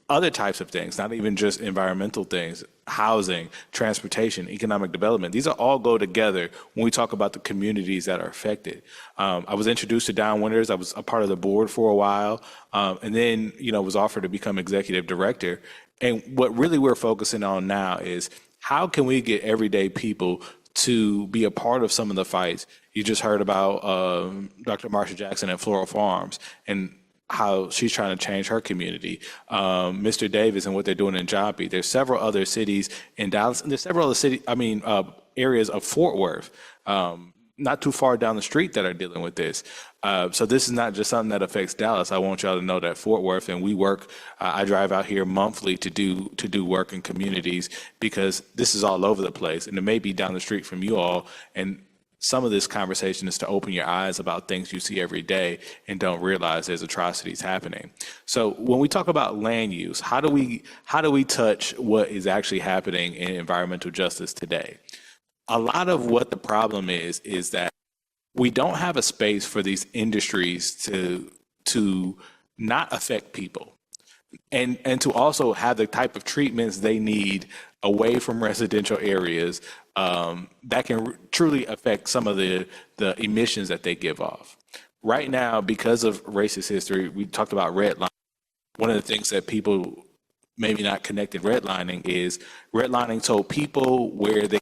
other types of things, not even just environmental things, housing, transportation, economic development. These are all go together when we talk about the communities that are affected. I was introduced to Downwinders. I was a part of the board for a while, and then was offered to become executive director. And what really we're focusing on now is how can we get everyday people to be a part of some of the fights. You just heard about Dr. Marsha Jackson at Floral Farms and how she's trying to change her community. Mr. Davis and what they're doing in Joppa. There's several other cities in Dallas, and there's several other areas of Fort Worth, not too far down the street, that are dealing with this. So this is not just something that affects Dallas. I want y'all to know that Fort Worth, and we work, I drive out here monthly to do work in communities, because this is all over the place, and it may be down the street from you all. And some of this conversation is to open your eyes about things you see every day and don't realize there's atrocities happening. So when we talk about land use, how do we touch what is actually happening in environmental justice today? A lot of what the problem is that we don't have a space for these industries to not affect people, and to also have the type of treatments they need away from residential areas that can truly affect some of the emissions that they give off. Right now, because of racist history, we talked about redlining. One of the things that people maybe not connected redlining is redlining told people where they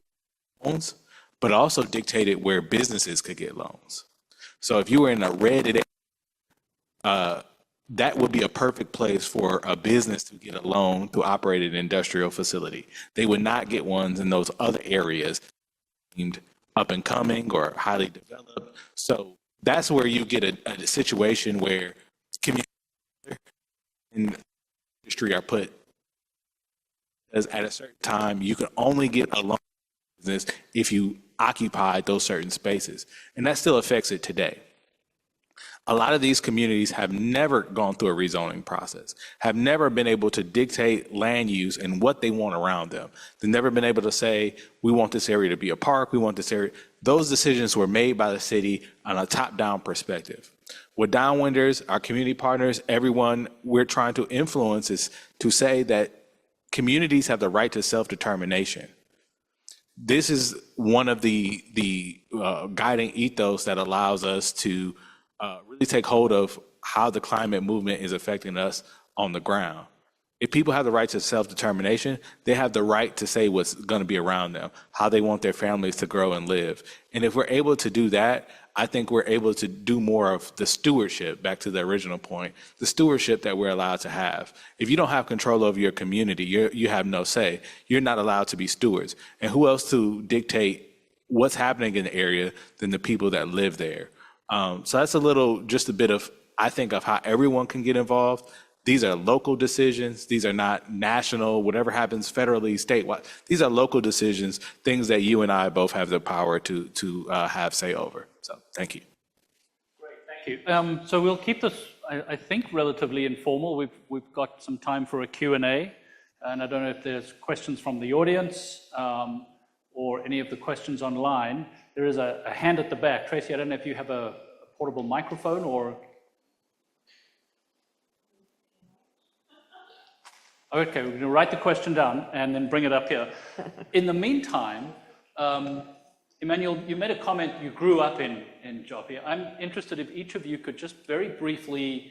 loans, but also dictated where businesses could get loans. So if you were in a red area, that would be a perfect place for a business to get a loan to operate an industrial facility. They would not get ones in those other areas deemed up and coming or highly developed. So that's where you get a situation where community and industry are put, as at a certain time you can only get a loan business if you occupy those certain spaces, and that still affects it today. A lot of these communities have never gone through a rezoning process, have never been able to dictate land use and what they want around them. They've never been able to say, we want this area to be a park, we want this area. Those decisions were made by the city on a top-down perspective. With Downwinders, our community partners, everyone we're trying to influence is to say that communities have the right to self-determination. This is one of the guiding ethos that allows us to really take hold of how the climate movement is affecting us on the ground. If people have the right to self-determination, they have the right to say what's going to be around them, how they want their families to grow and live. And if we're able to do that, I think we're able to do more of the stewardship, back to the original point, the stewardship that we're allowed to have. If you don't have control over your community, you have no say. You're not allowed to be stewards. And who else to dictate what's happening in the area than the people that live there? So that's just a bit of, I think, of how everyone can get involved. These are local decisions. These are not national, whatever happens federally, statewide. These are local decisions, things that you and I both have the power to have say over. So thank you. Great, thank you. So we'll keep this, I think, relatively informal. We've got some time for a Q&A, and I don't know if there's questions from the audience or any of the questions online. There is a hand at the back. Tracy, I don't know if you have a portable microphone or... Okay, we're going to write the question down and then bring it up here. In the meantime, Emmanuel, you made a comment, you grew up in Joppa. I'm interested if each of you could just very briefly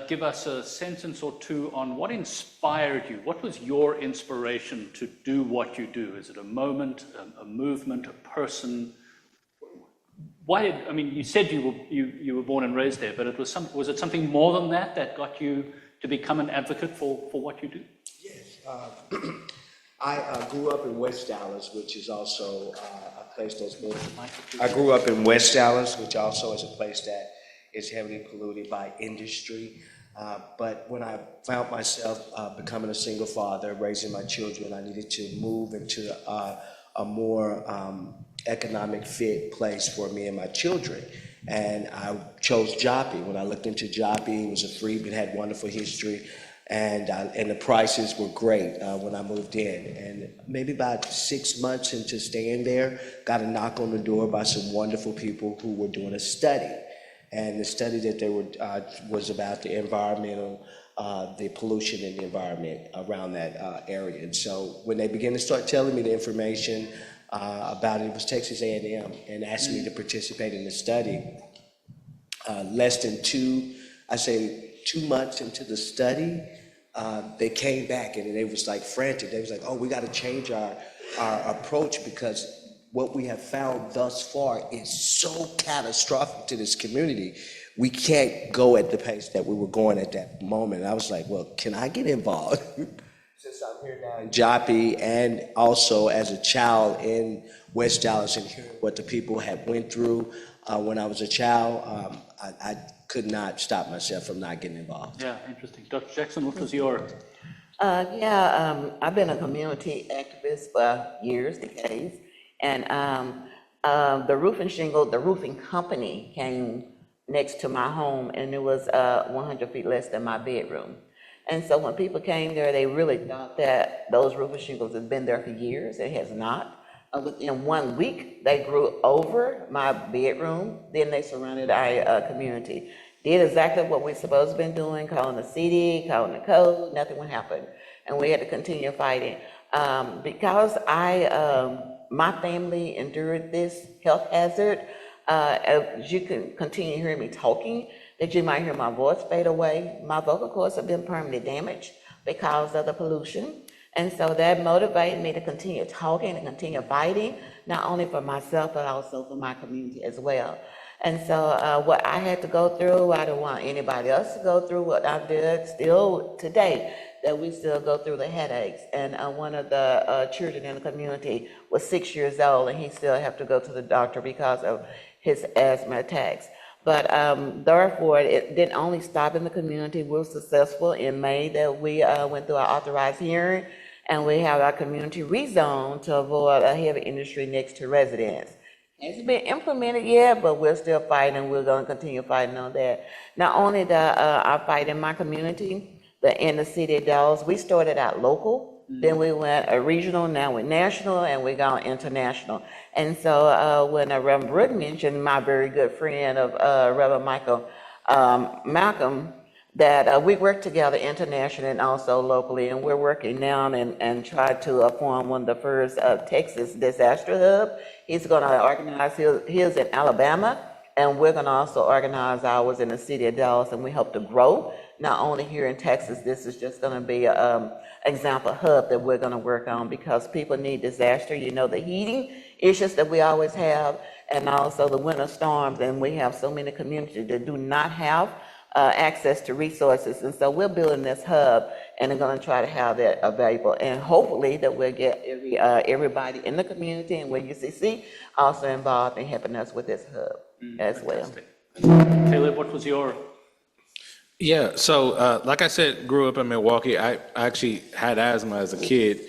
give us a sentence or two on what inspired you. What was your inspiration to do what you do? Is it a moment, a movement, a person? You said you were born and raised there, but was it something more than that got you to become an advocate for what you do? Yes. I grew up in West Dallas, which is also a place that's been... I grew up in West Dallas, which also is a place that is heavily polluted by industry. But when I found myself becoming a single father, raising my children, I needed to move into a more economic fit place for me and my children. And I chose Joppa. When I looked into Joppa, it was a freebie, it had wonderful history, and the prices were great when I moved in. And maybe about 6 months into staying there, got a knock on the door by some wonderful people who were doing a study. And the study that they were was about the environmental, the pollution in the environment around that area. And so when they began to start telling me the information about it, it was Texas A&M, and asked me to participate in the study. Less than 2 months into the study, they came back and they was like frantic. They was like, oh, we got to change our approach because what we have found thus far is so catastrophic to this community. We can't go at the pace that we were going at that moment. And I was like, well, can I get involved? Since I'm here now in Joppa and also as a child in West Dallas and hearing what the people had went through when I was a child, I could not stop myself from not getting involved. Yeah, interesting. Dr. Jackson, what was your... I've been a community activist for years, decades, and the roofing company came next to my home, and it was 100 feet less than my bedroom. And so when people came there, they really thought that those roofing shingles had been there for years. It has not. Within 1 week, they grew over my bedroom. Then they surrounded our community. Did exactly what we're supposed to have been doing, calling the CD, calling the code, nothing would happen. And we had to continue fighting. Because my family endured this health hazard, as you can continue hearing me talking, that you might hear my voice fade away. My vocal cords have been permanently damaged because of the pollution. And so that motivated me to continue talking and continue fighting, not only for myself, but also for my community as well. And so what I had to go through, I don't want anybody else to go through what I did still today, that we still go through the headaches. And one of the children in the community was 6 years old, and he still have to go to the doctor because of his asthma attacks. But therefore, it didn't only stop in the community. We were successful in May that we went through our authorized hearing, and we have our community rezoned to avoid a heavy industry next to residents. Hasn't been implemented yet, but we're still fighting. We're going to continue fighting on that. Not only our fight in my community, but in the city of Dallas, we started out local, then we went regional, now we're national, and we're going international. And so when Reverend Brooke mentioned my very good friend of Reverend Malcolm, that we work together internationally and also locally, and we're working now and try to form one of the first Texas disaster hub. He's going to organize his in Alabama, and we're going to also organize ours in the city of Dallas, and we hope to grow. Not only here in Texas, this is just going to be an example hub that we're going to work on because people need disaster. You know, the heating issues that we always have, and also the winter storms, and we have so many communities that do not have access to resources, and so we're building this hub, and we're going to try to have that available, and hopefully that we'll get everybody in the community and with UCC also involved in helping us with this hub as well. Caleb, what was your? Yeah, so like I said, grew up in Milwaukee. I actually had asthma as a kid,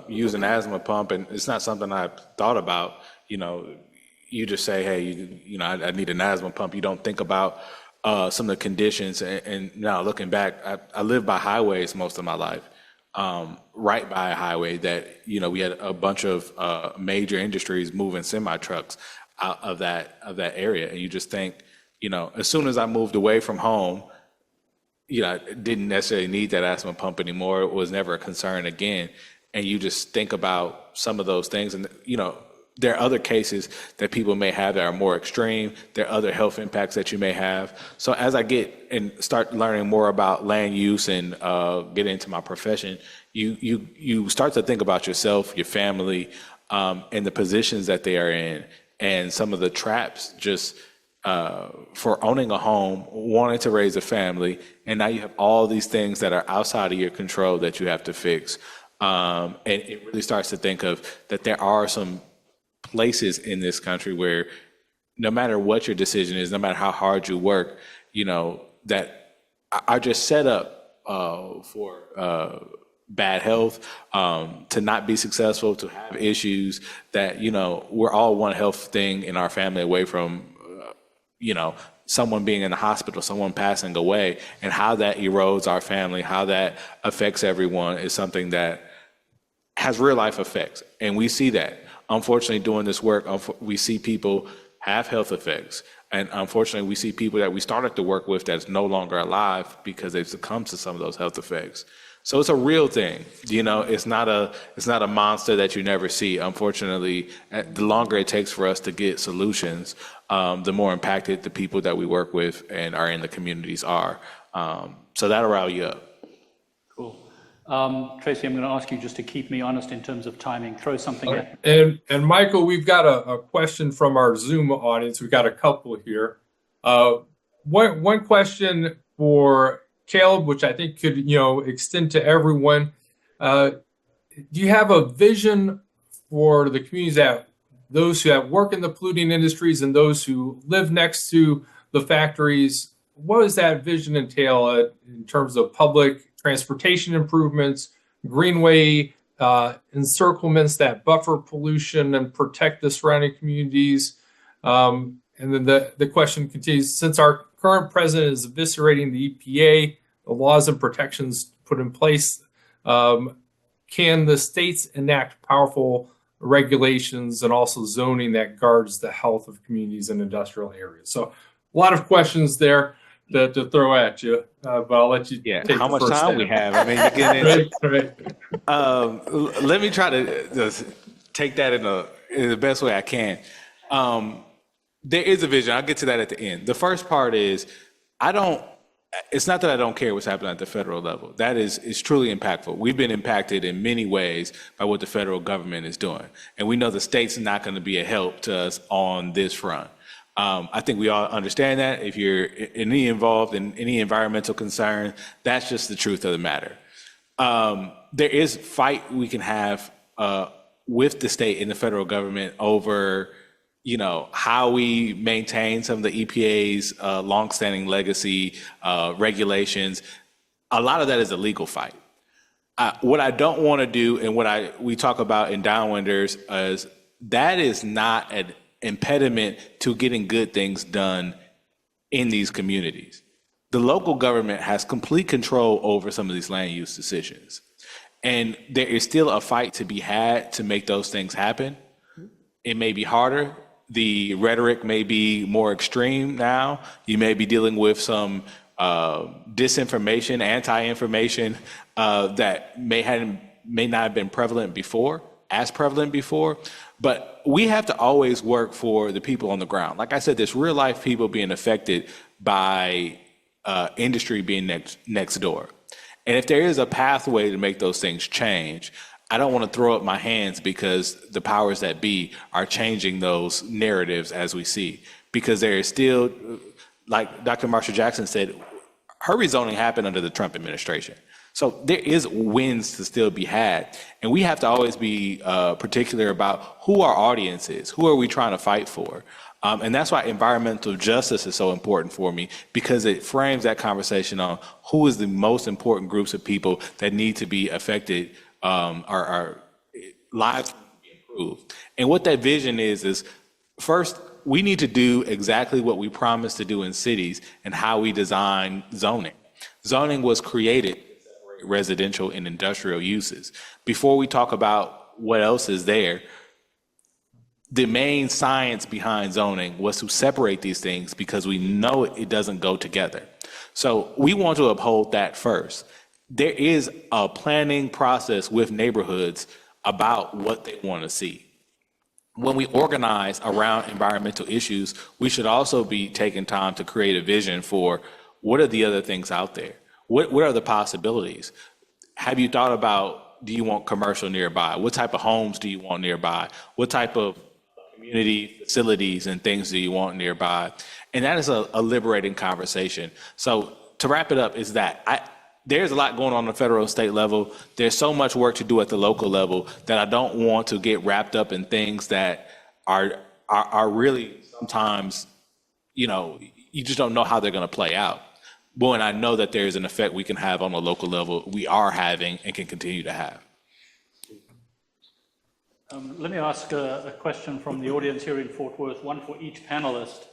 used an asthma pump, and it's not something I thought about. You know, you just say, hey, you know, I need an asthma pump. You don't think about some of the conditions, and now looking back, I lived by highways most of my life, right by a highway that, you know, we had a bunch of major industries moving semi-trucks out of that area. And you just think, you know, as soon as I moved away from home, you know, I didn't necessarily need that asthma pump anymore. It was never a concern again. And you just think about some of those things, and, you know, there are other cases that people may have that are more extreme. There are other health impacts that you may have. So as I get and start learning more about land use and get into my profession, you start to think about yourself, your family, and the positions that they are in, and some of the traps just for owning a home, wanting to raise a family, and now you have all these things that are outside of your control that you have to fix. And it really starts to think of that there are some places in this country where no matter what your decision is, no matter how hard you work, you know, that are just set up for bad health, to not be successful, to have issues that, you know, we're all one health thing in our family away from, you know, someone being in the hospital, someone passing away, and how that erodes our family, how that affects everyone is something that has real life effects. And we see that. Unfortunately, doing this work, we see people have health effects. And unfortunately, we see people that we started to work with that's no longer alive because they've succumbed to some of those health effects. So it's a real thing. You know, it's not a monster that you never see. Unfortunately, the longer it takes for us to get solutions, the more impacted the people that we work with and are in the communities are. So that'll rile you up. Cool. Tracy, I'm going to ask you just to keep me honest in terms of timing. Throw something at And Michael, we've got a question from our Zoom audience. We've got a couple here. One question for Caleb, which I think could, you know, extend to everyone. Do you have a vision for the communities that those who have work in the polluting industries and those who live next to the factories? What does that vision entail in terms of public transportation improvements, greenway encirclements that buffer pollution and protect the surrounding communities? And then the question continues, since our current president is eviscerating the EPA, the laws and protections put in place, can the states enact powerful regulations and also zoning that guards the health of communities and industrial areas? So a lot of questions there to throw at you, but I'll let you take how much first time stab. we have? I mean, you're getting into, right. Let me try to just take that in the best way I can. There is a vision. I'll get to that at the end. The first part is, it's not that I don't care what's happening at the federal level. That is truly impactful. We've been impacted in many ways by what the federal government is doing. And we know the state's not going to be a help to us on this front. I think we all understand that. If you're involved in any environmental concern, that's just the truth of the matter. There is fight we can have with the state and the federal government over, you know, how we maintain some of the EPA's longstanding legacy regulations. A lot of that is a legal fight. What I don't want to do, and what we talk about in Downwinders, is that is not impediment to getting good things done in these communities. The local government has complete control over some of these land use decisions. And there is still a fight to be had to make those things happen. It may be harder. The rhetoric may be more extreme now. You may be dealing with some disinformation, anti-information that may not have been prevalent before, but we have to always work for the people on the ground. Like I said, there's real life people being affected by industry being next door. And if there is a pathway to make those things change, I don't want to throw up my hands because the powers that be are changing those narratives as we see. Because there is still, like Dr. Marsha Jackson said, her rezoning happened under the Trump administration. So there is wins to still be had. And we have to always be particular about who our audience is, who are we trying to fight for. And that's why environmental justice is so important for me, because it frames that conversation on who is the most important groups of people that need to be affected, our lives be improved. And what that vision is first, we need to do exactly what we promised to do in cities and how we design zoning. Zoning was created to separate residential and industrial uses. Before we talk about what else is there, the main science behind zoning was to separate these things because we know it doesn't go together. So we want to uphold that first. There is a planning process with neighborhoods about what they want to see. When we organize around environmental issues, we should also be taking time to create a vision for what are the other things out there? What are the possibilities? Have you thought about, do you want commercial nearby? What type of homes do you want nearby? What type of community facilities and things do you want nearby? And that is a liberating conversation. So to wrap it up is that there's a lot going on the federal and state level. There's so much work to do at the local level that I don't want to get wrapped up in things that are really sometimes, you just don't know how they're going to play out. But when I know that there's an effect we can have on the local level, we are having and can continue to have. Let me ask a question from the audience here in Fort Worth, one for each panelist.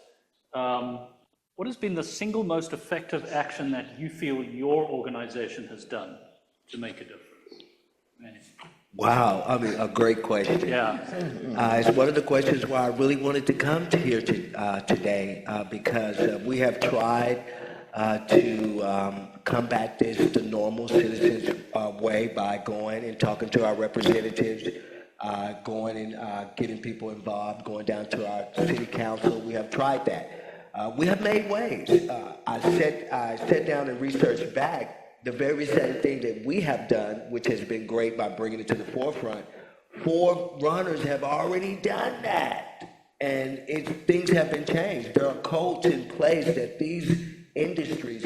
What has been the single most effective action that you feel your organization has done to make a difference? Emmanuel. Wow, a great question. Yeah. It's one of the questions why I really wanted to come to here today because we have tried to combat this the normal citizens way by going and talking to our representatives, going and getting people involved, going down to our city council. We have tried that. We have made waves. I sat down and researched back the very same thing that we have done, which has been great by bringing it to the forefront. 4 runners have already done that, and things have been changed. There are codes in place that these industries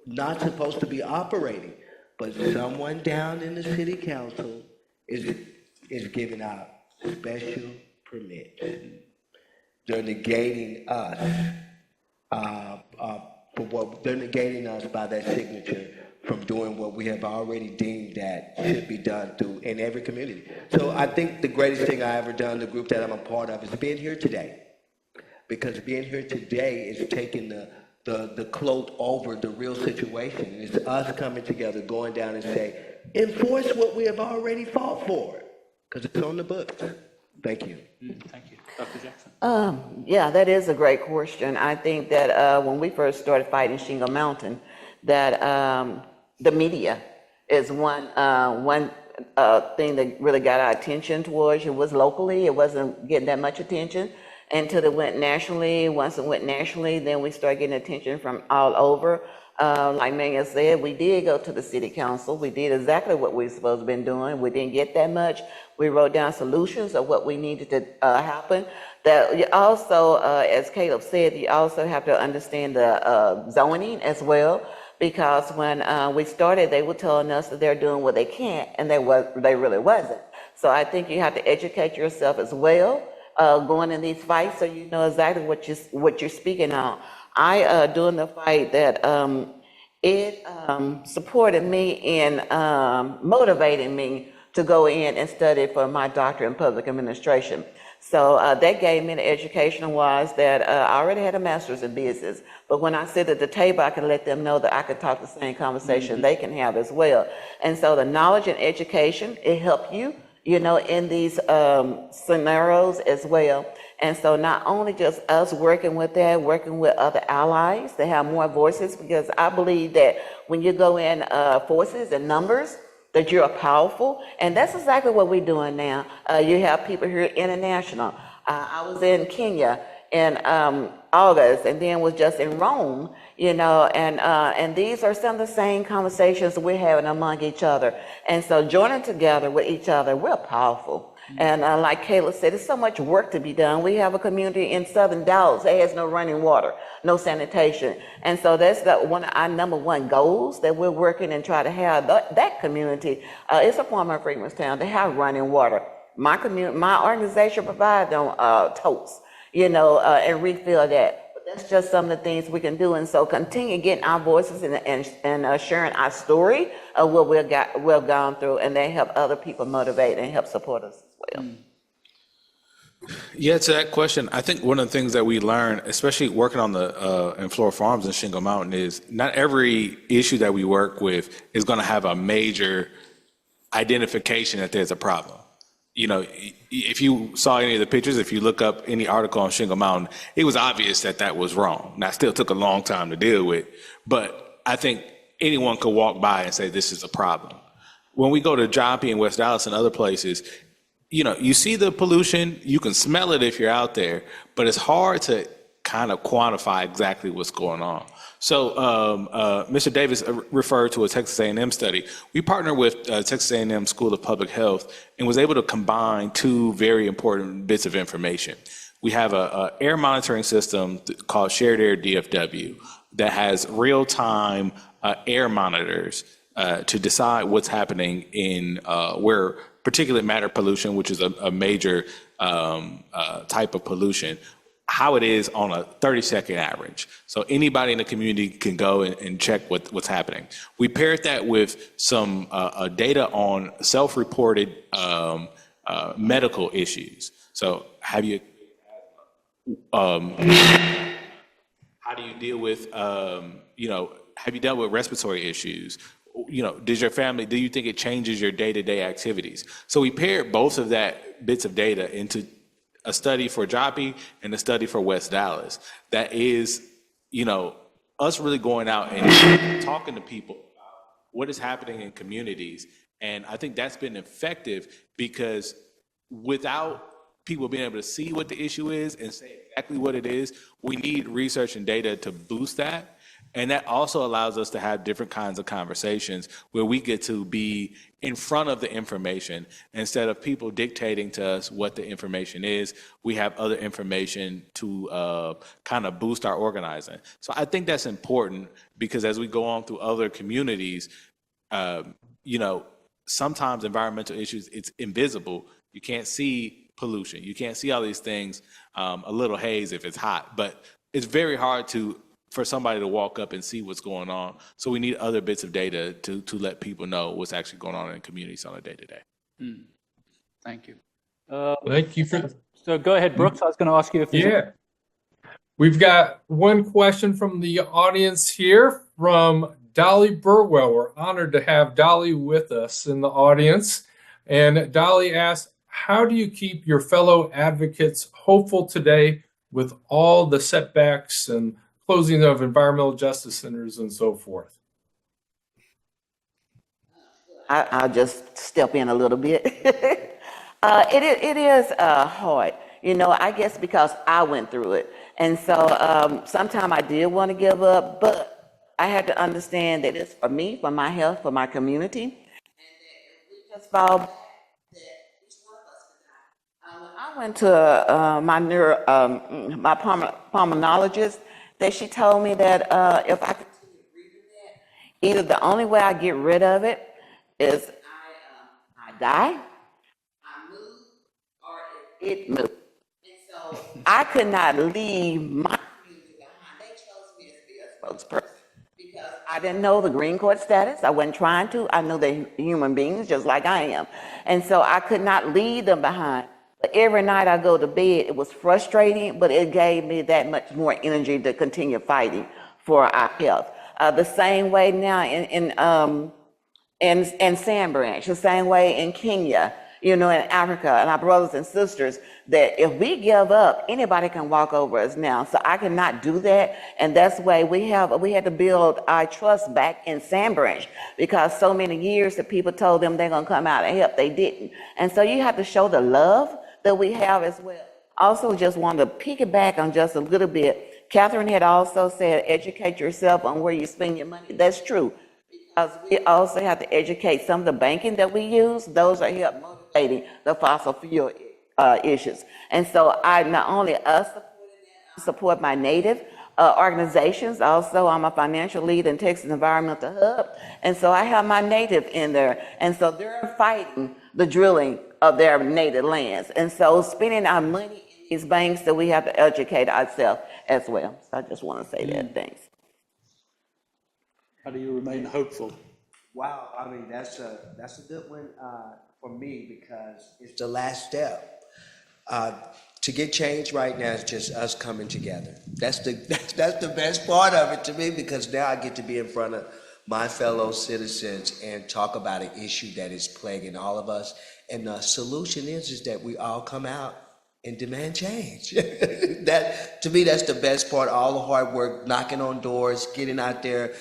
not supposed to be operating, but someone down in the city council is giving out special permits. They're negating us they're negating us by that signature from doing what we have already deemed that should be done in every community. So I think the greatest thing I ever done, the group that I'm a part of, is being here today. Because being here today is taking the cloak over the real situation. It's us coming together, going down and say, enforce what we have already fought for, because it's on the books. Thank you. Thank you. Dr. Jackson? Yeah, that is a great question. I think that when we first started fighting Shingle Mountain, that the media is one thing that really got our attention towards. It was locally, it wasn't getting that much attention until it went nationally. Once it went nationally, then we started getting attention from all over. Like Megan said, we did go to the city council. We did exactly what we were supposed to have been doing. We didn't get that much. We wrote down solutions of what we needed to happen. That you also, as Caleb said, you also have to understand the zoning as well, because when we started, they were telling us that they're doing what they can, and they really wasn't. So I think you have to educate yourself as well, going in these fights, so you know exactly what you're speaking on. During the fight that it supported me in motivating me to go in and study for my doctorate in public administration. So that gave me the education was that I already had a master's in business, but when I sit at the table, I can let them know that I could talk the same conversation they can have as well. And so the knowledge and education, it helped you, you know, in these scenarios as well. And so not only just us working with that, working with other allies to have more voices, because I believe that when you go in forces and numbers, that you're powerful, and that's exactly what we're doing now. You have people here international. I was in Kenya in August, and then was just in Rome, you know, and these are some of the same conversations we're having among each other. And so joining together with each other, we're powerful. And like Kayla said, there's so much work to be done. We have a community in Southern Dallas that has no running water, no sanitation. And so that's one of our number one goals that we're working and try to have that community. It's a former Freemanstown to have running water. My community, my organization provides them totes, you know, and refill that. But that's just some of the things we can do. And so continue getting our voices and sharing our story of what we've gone through, and they help other people motivate and help support us. Well. Yeah, to that question, I think one of the things that we learned, especially working on the in Flora Farms and Shingle Mountain, is not every issue that we work with is going to have a major identification that there's a problem. You know, if you saw any of the pictures, if you look up any article on Shingle Mountain, it was obvious that that was wrong. Now, it still took a long time to deal with, but I think anyone could walk by and say this is a problem. When we go to Joppa in West Dallas and other places, you know, you see the pollution, you can smell it if you're out there, but it's hard to kind of quantify exactly what's going on. So Mr. Davis referred to a Texas A&M study. We partnered with Texas A&M School of Public Health and was able to combine two very important bits of information. We have a air monitoring system called Shared Air DFW that has real-time air monitors to decide what's happening in where particulate matter pollution, which is a major type of pollution, how it is on a 30-second average. So anybody in the community can go and check what's happening. We paired that with some data on self-reported medical issues. So how do you deal with, you know, have you dealt with respiratory issues? You know, do you think it changes your day-to-day activities? So we paired both of that bits of data into a study for Joppa and a study for West Dallas. That is, you know, us really going out and talking to people about what is happening in communities. And I think that's been effective because without people being able to see what the issue is and say exactly what it is, we need research and data to boost that. And that also allows us to have different kinds of conversations where we get to be in front of the information instead of people dictating to us what the information is. We have other information to kind of boost our organizing. So I think that's important because as we go on through other communities, you know, sometimes environmental issues, it's invisible. You can't see pollution. You can't see all these things, a little haze if it's hot, but it's very hard for somebody to walk up and see what's going on. So we need other bits of data to let people know what's actually going on in communities on a day-to-day. Thank you. Thank you for. So go ahead, Brooks. I was going to ask you if Yeah. We've got one question from the audience here from Dollie Burwell. We're honored to have Dollie with us in the audience. And Dollie asks, how do you keep your fellow advocates hopeful today with all the setbacks and closing of environmental justice centers and so forth? I'll just step in a little bit. It is hard, you know, I guess because I went through it. And so sometimes I did want to give up, but I had to understand that it's for me, for my health, for my community. And that if we just fall back, that each one of us can die. I went to my pulmonologist, that she told me that if I continue breathing that, either the only way I get rid of it is I die, I move, or it moves. And so I could not leave my community behind. They chose me as be a spokesperson because I didn't know the green card status. I wasn't trying to. I knew they're human beings just like I am. And so I could not leave them behind. But every night I go to bed, it was frustrating, but it gave me that much more energy to continue fighting for our health. The same way now in Sand Branch, the same way in Kenya, in Africa, and our brothers and sisters, that if we give up, anybody can walk over us now. So I cannot do that. And that's why we had to build our trust back in Sand Branch, because so many years that people told them they're going to come out and help, they didn't. And so you have to show the love that we have as well. Also, just want to piggyback on just a little bit. Katharine had also said, educate yourself on where you spend your money. That's true. Because we also have to educate some of the banking that we use. Those are help motivating the fossil fuel issues. And so I not only support my native organizations. Also, I'm a financial lead in Texas Environmental Hub. And so I have my native in there. And so they're fighting the drilling of their native lands. And so spending our money in these banks, that we have to educate ourselves as well. So I just want to say that. Thanks. How do you remain hopeful? Wow, I mean, that's a good one for me, because it's the last step. To get change right now is just us coming together. That's the best part of it to me, because now I get to be in front of my fellow citizens and talk about an issue that is plaguing all of us. And the solution is that we all come out and demand change. That, to me, that's the best part. All the hard work, knocking on doors, getting out there,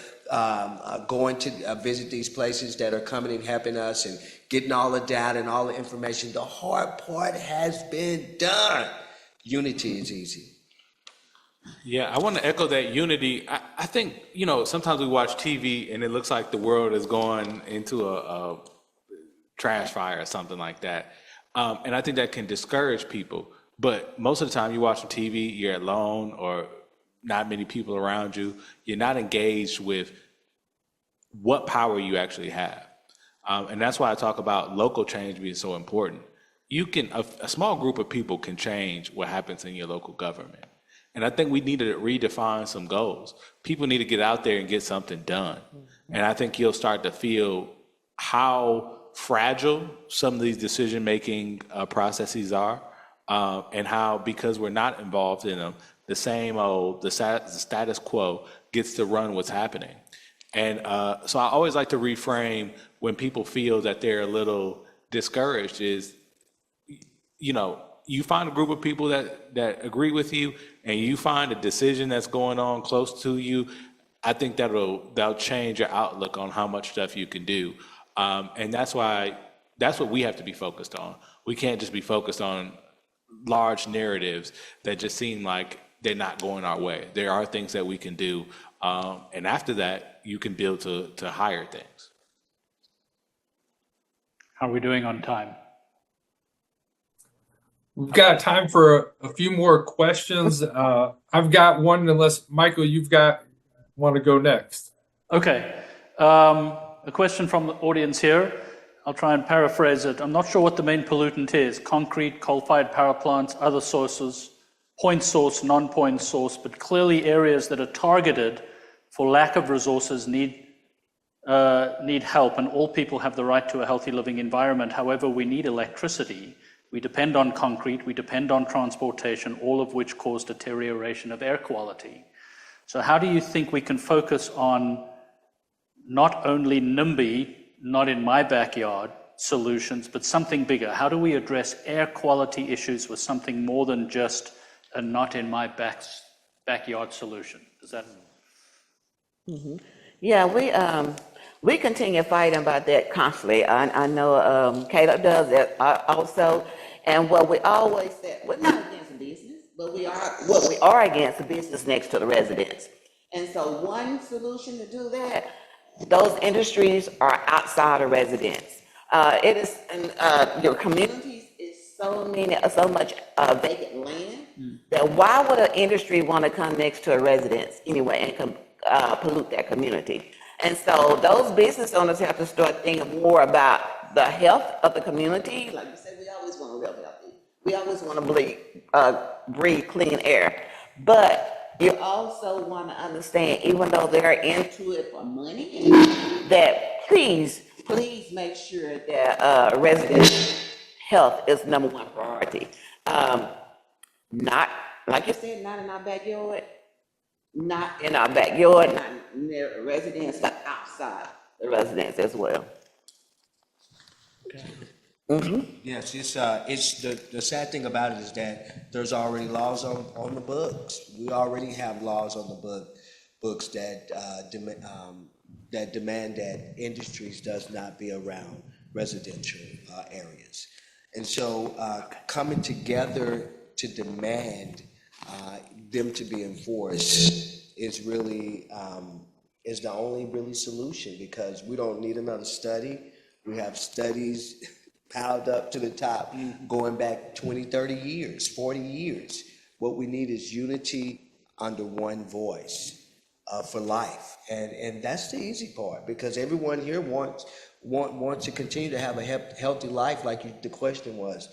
going to visit these places that are coming and helping us, and getting all the data and all the information. The hard part has been done. Unity is easy. Yeah, I want to echo that unity. I think, sometimes we watch TV and it looks like the world is going into a trash fire or something like that. And I think that can discourage people. But most of the time you watch on TV, you're alone or not many people around you. You're not engaged with what power you actually have. And that's why I talk about local change being so important. A small group of people can change what happens in your local government. And I think we need to redefine some goals. People need to get out there and get something done. And I think you'll start to feel how fragile some of these decision-making processes are, and how, because we're not involved in them, the status quo gets to run what's happening. And so I always like to reframe when people feel that they're a little discouraged is, you find a group of people that agree with you, and you find a decision that's going on close to you. I think that'll change your outlook on how much stuff you can do. And that's what we have to be focused on. We can't just be focused on large narratives that just seem like they're not going our way. There are things that we can do. And after that, you can build to higher things. How are we doing on time? We've got time for a few more questions. I've got one, unless, Michael, want to go next. Okay. A question from the audience here. I'll try and paraphrase it. I'm not sure what the main pollutant is: concrete, coal-fired power plants, other sources, point source, non-point source, but clearly areas that are targeted for lack of resources need help, and all people have the right to a healthy living environment. However, we need electricity. We depend on concrete, we depend on transportation, all of which cause deterioration of air quality. So how do you think we can focus on not only NIMBY, not in my backyard, solutions, but something bigger? How do we address air quality issues with something more than just a not in my backyard solution? Does that? Mm-hmm. Yeah, we continue fighting about that constantly. I know Caleb does that also. And what we always said, we're not against business, but we are against the business next to the residents. And so one solution to do that, those industries are outside of residents. It is your communities is so much vacant land that why would an industry want to come next to a residence anyway and pollute their community? And so those business owners have to start thinking more about the health of the community. Like you said, we always want to live healthy. We always want to breathe clean air. But you also want to understand, even though they're into it for money, that please make sure that resident health is number one priority. Not, like you said, not in our backyard, not near residents, but outside the residence as well. Yes, it's the sad thing about it is that there's already laws on the books. We already have laws on the books that demand that industries does not be around residential areas, and so coming together to demand them to be enforced is really is the only really solution, because we don't need another study. We have studies piled up to the top, going back 20, 30 years, 40 years. What we need is unity under one voice for life. And that's the easy part, because everyone here wants to continue to have a healthy life, like the question was,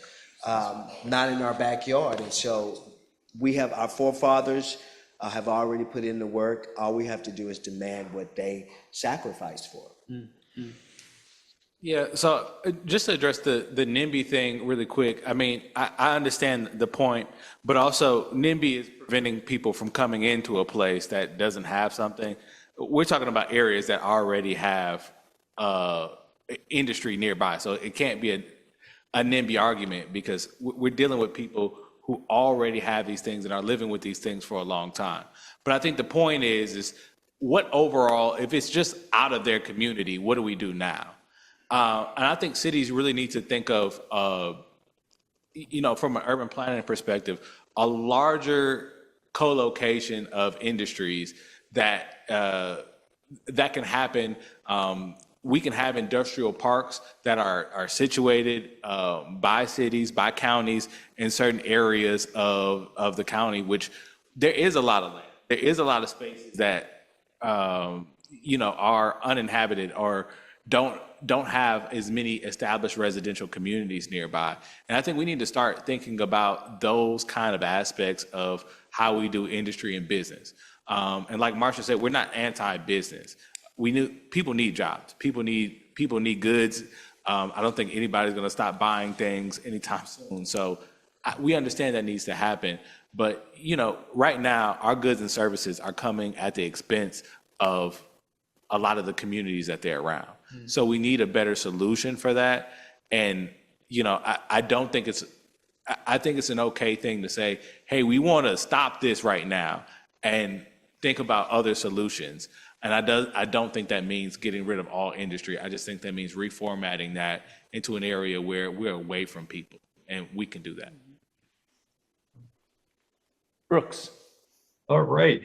not in our backyard. And so we have, our forefathers have already put in the work. All we have to do is demand what they sacrificed for. Mm-hmm. Yeah, so just to address the NIMBY thing really quick, I mean, I understand the point, but also NIMBY is preventing people from coming into a place that doesn't have something. We're talking about areas that already have industry nearby, so it can't be a NIMBY argument, because we're dealing with people who already have these things and are living with these things for a long time. But I think the point is what overall, if it's just out of their community, what do we do now? And I think cities really need to think of, from an urban planning perspective, a larger co-location of industries that can happen. We can have industrial parks that are situated by cities, by counties, in certain areas of the county, which there is a lot of land. There is a lot of spaces that, are uninhabited or don't have as many established residential communities nearby. And I think we need to start thinking about those kind of aspects of how we do industry and business. And like Marsha said, we're not anti-business. People need jobs. People need goods. I don't think anybody's going to stop buying things anytime soon. So we understand that needs to happen. But, right now, our goods and services are coming at the expense of a lot of the communities that they're around. Mm-hmm. So we need a better solution for that. And, I don't think I think it's an okay thing to say, hey, we want to stop this right now and think about other solutions. And I don't think that means getting rid of all industry. I just think that means reformatting that into an area where we're away from people, and we can do that. Brooks. All right.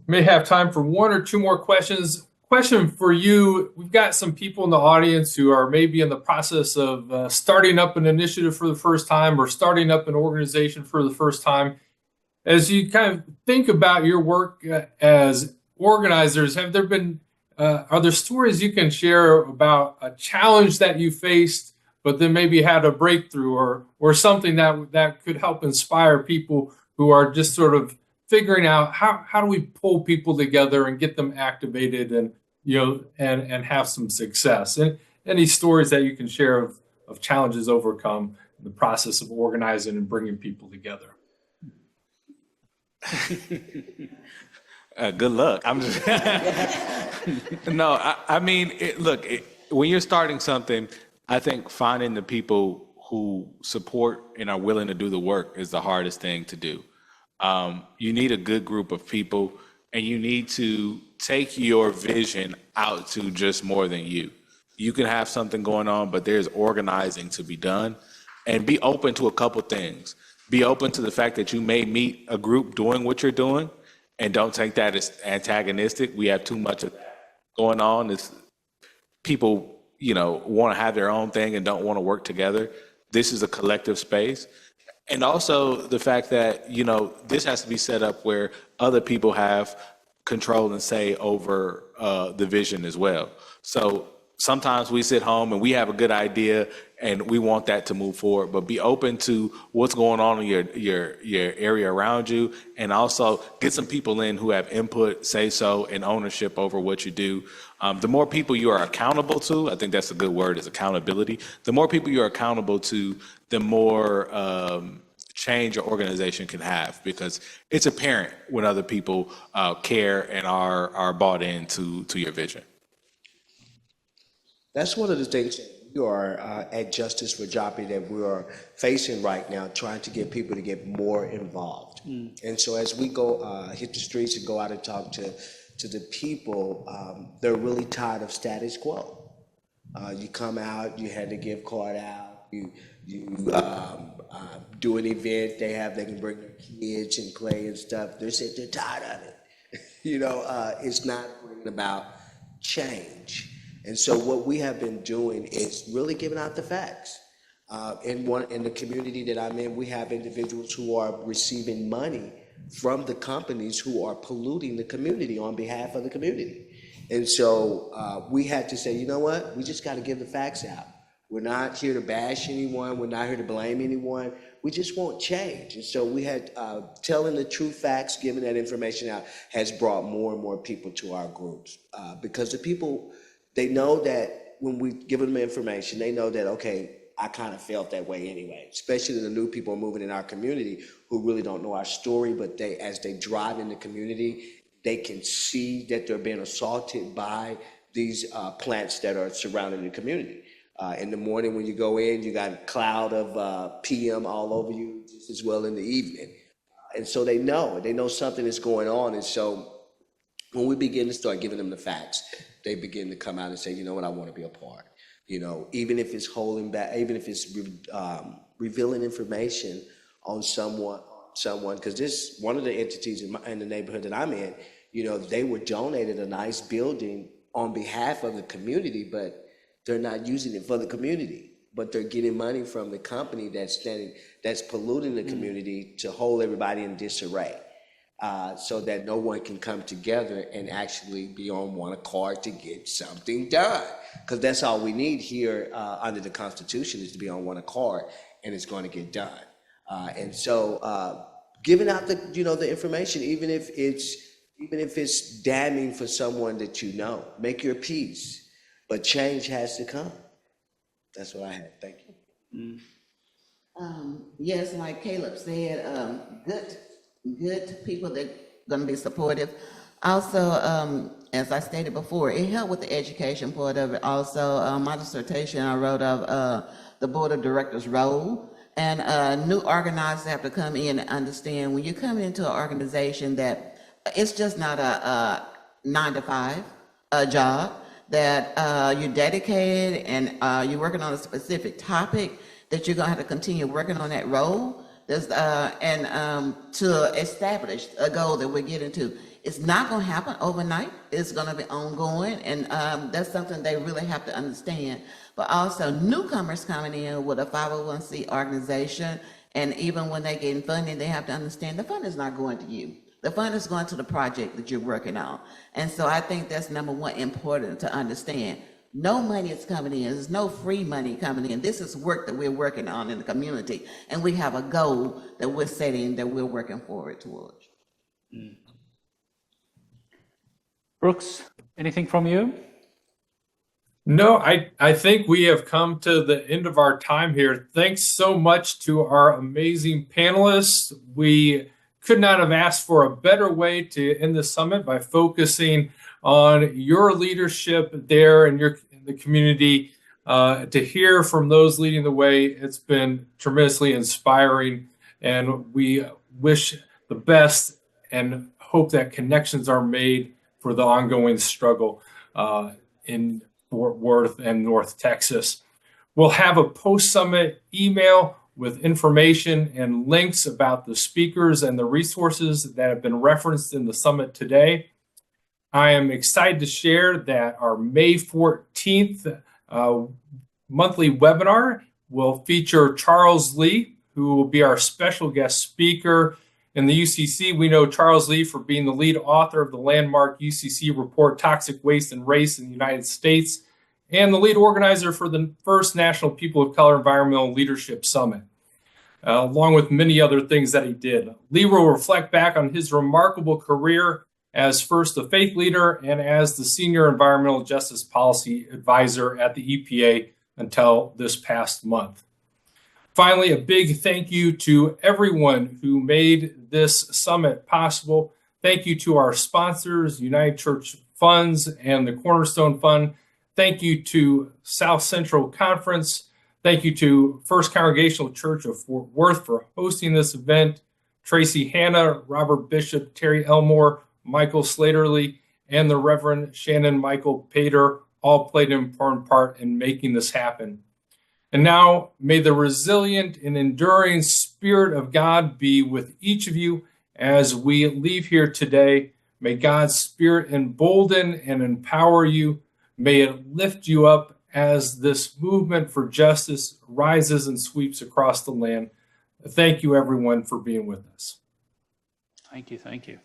May have time for one or two more questions. Question for you. We've got some people in the audience who are maybe in the process of starting up an initiative for the first time, or starting up an organization for the first time. As you kind of think about your work as organizers, are there stories you can share about a challenge that you faced, but then maybe had a breakthrough, or something that could help inspire people who are just sort of figuring out how do we pull people together and get them activated and and have some success? And any stories that you can share of challenges overcome in the process of organizing and bringing people together? Good luck. I'm just no. I mean, when you're starting something, I think finding the people who support and are willing to do the work is the hardest thing to do. You need a good group of people, and you need to take your vision out to just more than you. You can have something going on, but there's organizing to be done, and be open to a couple things. Be open to the fact that you may meet a group doing what you're doing, and don't take that as antagonistic. We have too much of that going on. It's people, want to have their own thing and don't want to work together. This is a collective space. And also the fact that, this has to be set up where other people have control and say over the vision as well. So sometimes we sit home and we have a good idea and we want that to move forward, but be open to what's going on in your area around you, and also get some people in who have input, say so, and ownership over what you do. The more people you are accountable to, I think that's a good word, is accountability. The more people you're accountable to, the more change your organization can have, because it's apparent when other people care and are bought into your vision. That's one of the things that we are at Justice for Joppa that we are facing right now, trying to get people to get more involved. And so as we go hit the streets and go out and talk to the people, they're really tired of status quo. You come out, you had the gift card out, you do an event, they can bring their kids and play and stuff. They're tired of it. It's not bringing about change. And so what we have been doing is really giving out the facts. In the community that I'm in, we have individuals who are receiving money from the companies who are polluting the community on behalf of the community. And so we had to say, you know what? We just got to give the facts out. We're not here to bash anyone. We're not here to blame anyone. We just want change. And so we had telling the true facts, giving that information out, has brought more and more people to our groups, because the people, they know that when we give them information, they know that, okay, I kind of felt that way anyway, especially the new people moving in our community who really don't know our story, but as they drive in the community, they can see that they're being assaulted by these plants that are surrounding the community. In the morning when you go in, you got a cloud of PM all over you, just as well in the evening. And so they know something is going on. And so when we begin to start giving them the facts, they begin to come out and say, you know what, I want to be a part. Even if it's holding back, even if it's revealing information on someone, because this, one of the entities in the neighborhood that I'm in, they were donated a nice building on behalf of the community, but they're not using it for the community, but they're getting money from the company that's polluting the community to hold everybody in disarray, so that no one can come together and actually be on one accord to get something done. Because that's all we need here under the Constitution, is to be on one accord, and it's going to get done. And so giving out the information, even if it's damning for someone that make your peace. But change has to come. That's what I had. Thank you. Yes, like Caleb said, good people that are going to be supportive. Also, as I stated before, it helped with the education part of it. Also, my dissertation I wrote of the board of directors' role. And new organizers have to come in and understand when you come into an organization that it's just not a 9-to-5 job, that you're dedicated and you're working on a specific topic, that you're going to have to continue working on that role. To establish a goal that we're getting to. It's not going to happen overnight. It's going to be ongoing, and that's something they really have to understand. But also newcomers coming in with a 501c organization, and even when they're getting funding, they have to understand the fund is not going to you. The fund is going to the project that you're working on. And so I think that's number one important to understand. No money is coming in. There's no free money coming in. This is work that we're working on in the community. And we have a goal that we're setting, that we're working forward towards. Brooks, anything from you? No, I think we have come to the end of our time here. Thanks so much to our amazing panelists. We could not have asked for a better way to end the summit by focusing on your leadership there in the community. To hear from those leading the way, it's been tremendously inspiring, and we wish the best and hope that connections are made for the ongoing struggle in Fort Worth and North Texas. We'll have a post-summit email with information and links about the speakers and the resources that have been referenced in the summit today. I am excited to share that our May 14th monthly webinar will feature Charles Lee, who will be our special guest speaker. In the UCC, we know Charles Lee for being the lead author of the landmark UCC report, Toxic Waste and Race in the United States. and the lead organizer for the first National People of Color Environmental Leadership Summit, along with many other things that he did. Lee will reflect back on his remarkable career as first a faith leader and as the senior environmental justice policy advisor at the EPA until this past month. Finally, a big thank you to everyone who made this summit possible. Thank you to our sponsors, United Church Funds and the Cornerstone Fund. Thank you to South Central Conference. Thank you to First Congregational Church of Fort Worth for hosting this event. Tracy Hanna, Robert Bishop, Terry Elmore, Michael Slaterly, and the Reverend Shannon Michael Pater all played an important part in making this happen. And now may the resilient and enduring Spirit of God be with each of you as we leave here today. May God's Spirit embolden and empower you. May it lift you up as this movement for justice rises and sweeps across the land. Thank you, everyone, for being with us. Thank you. Thank you.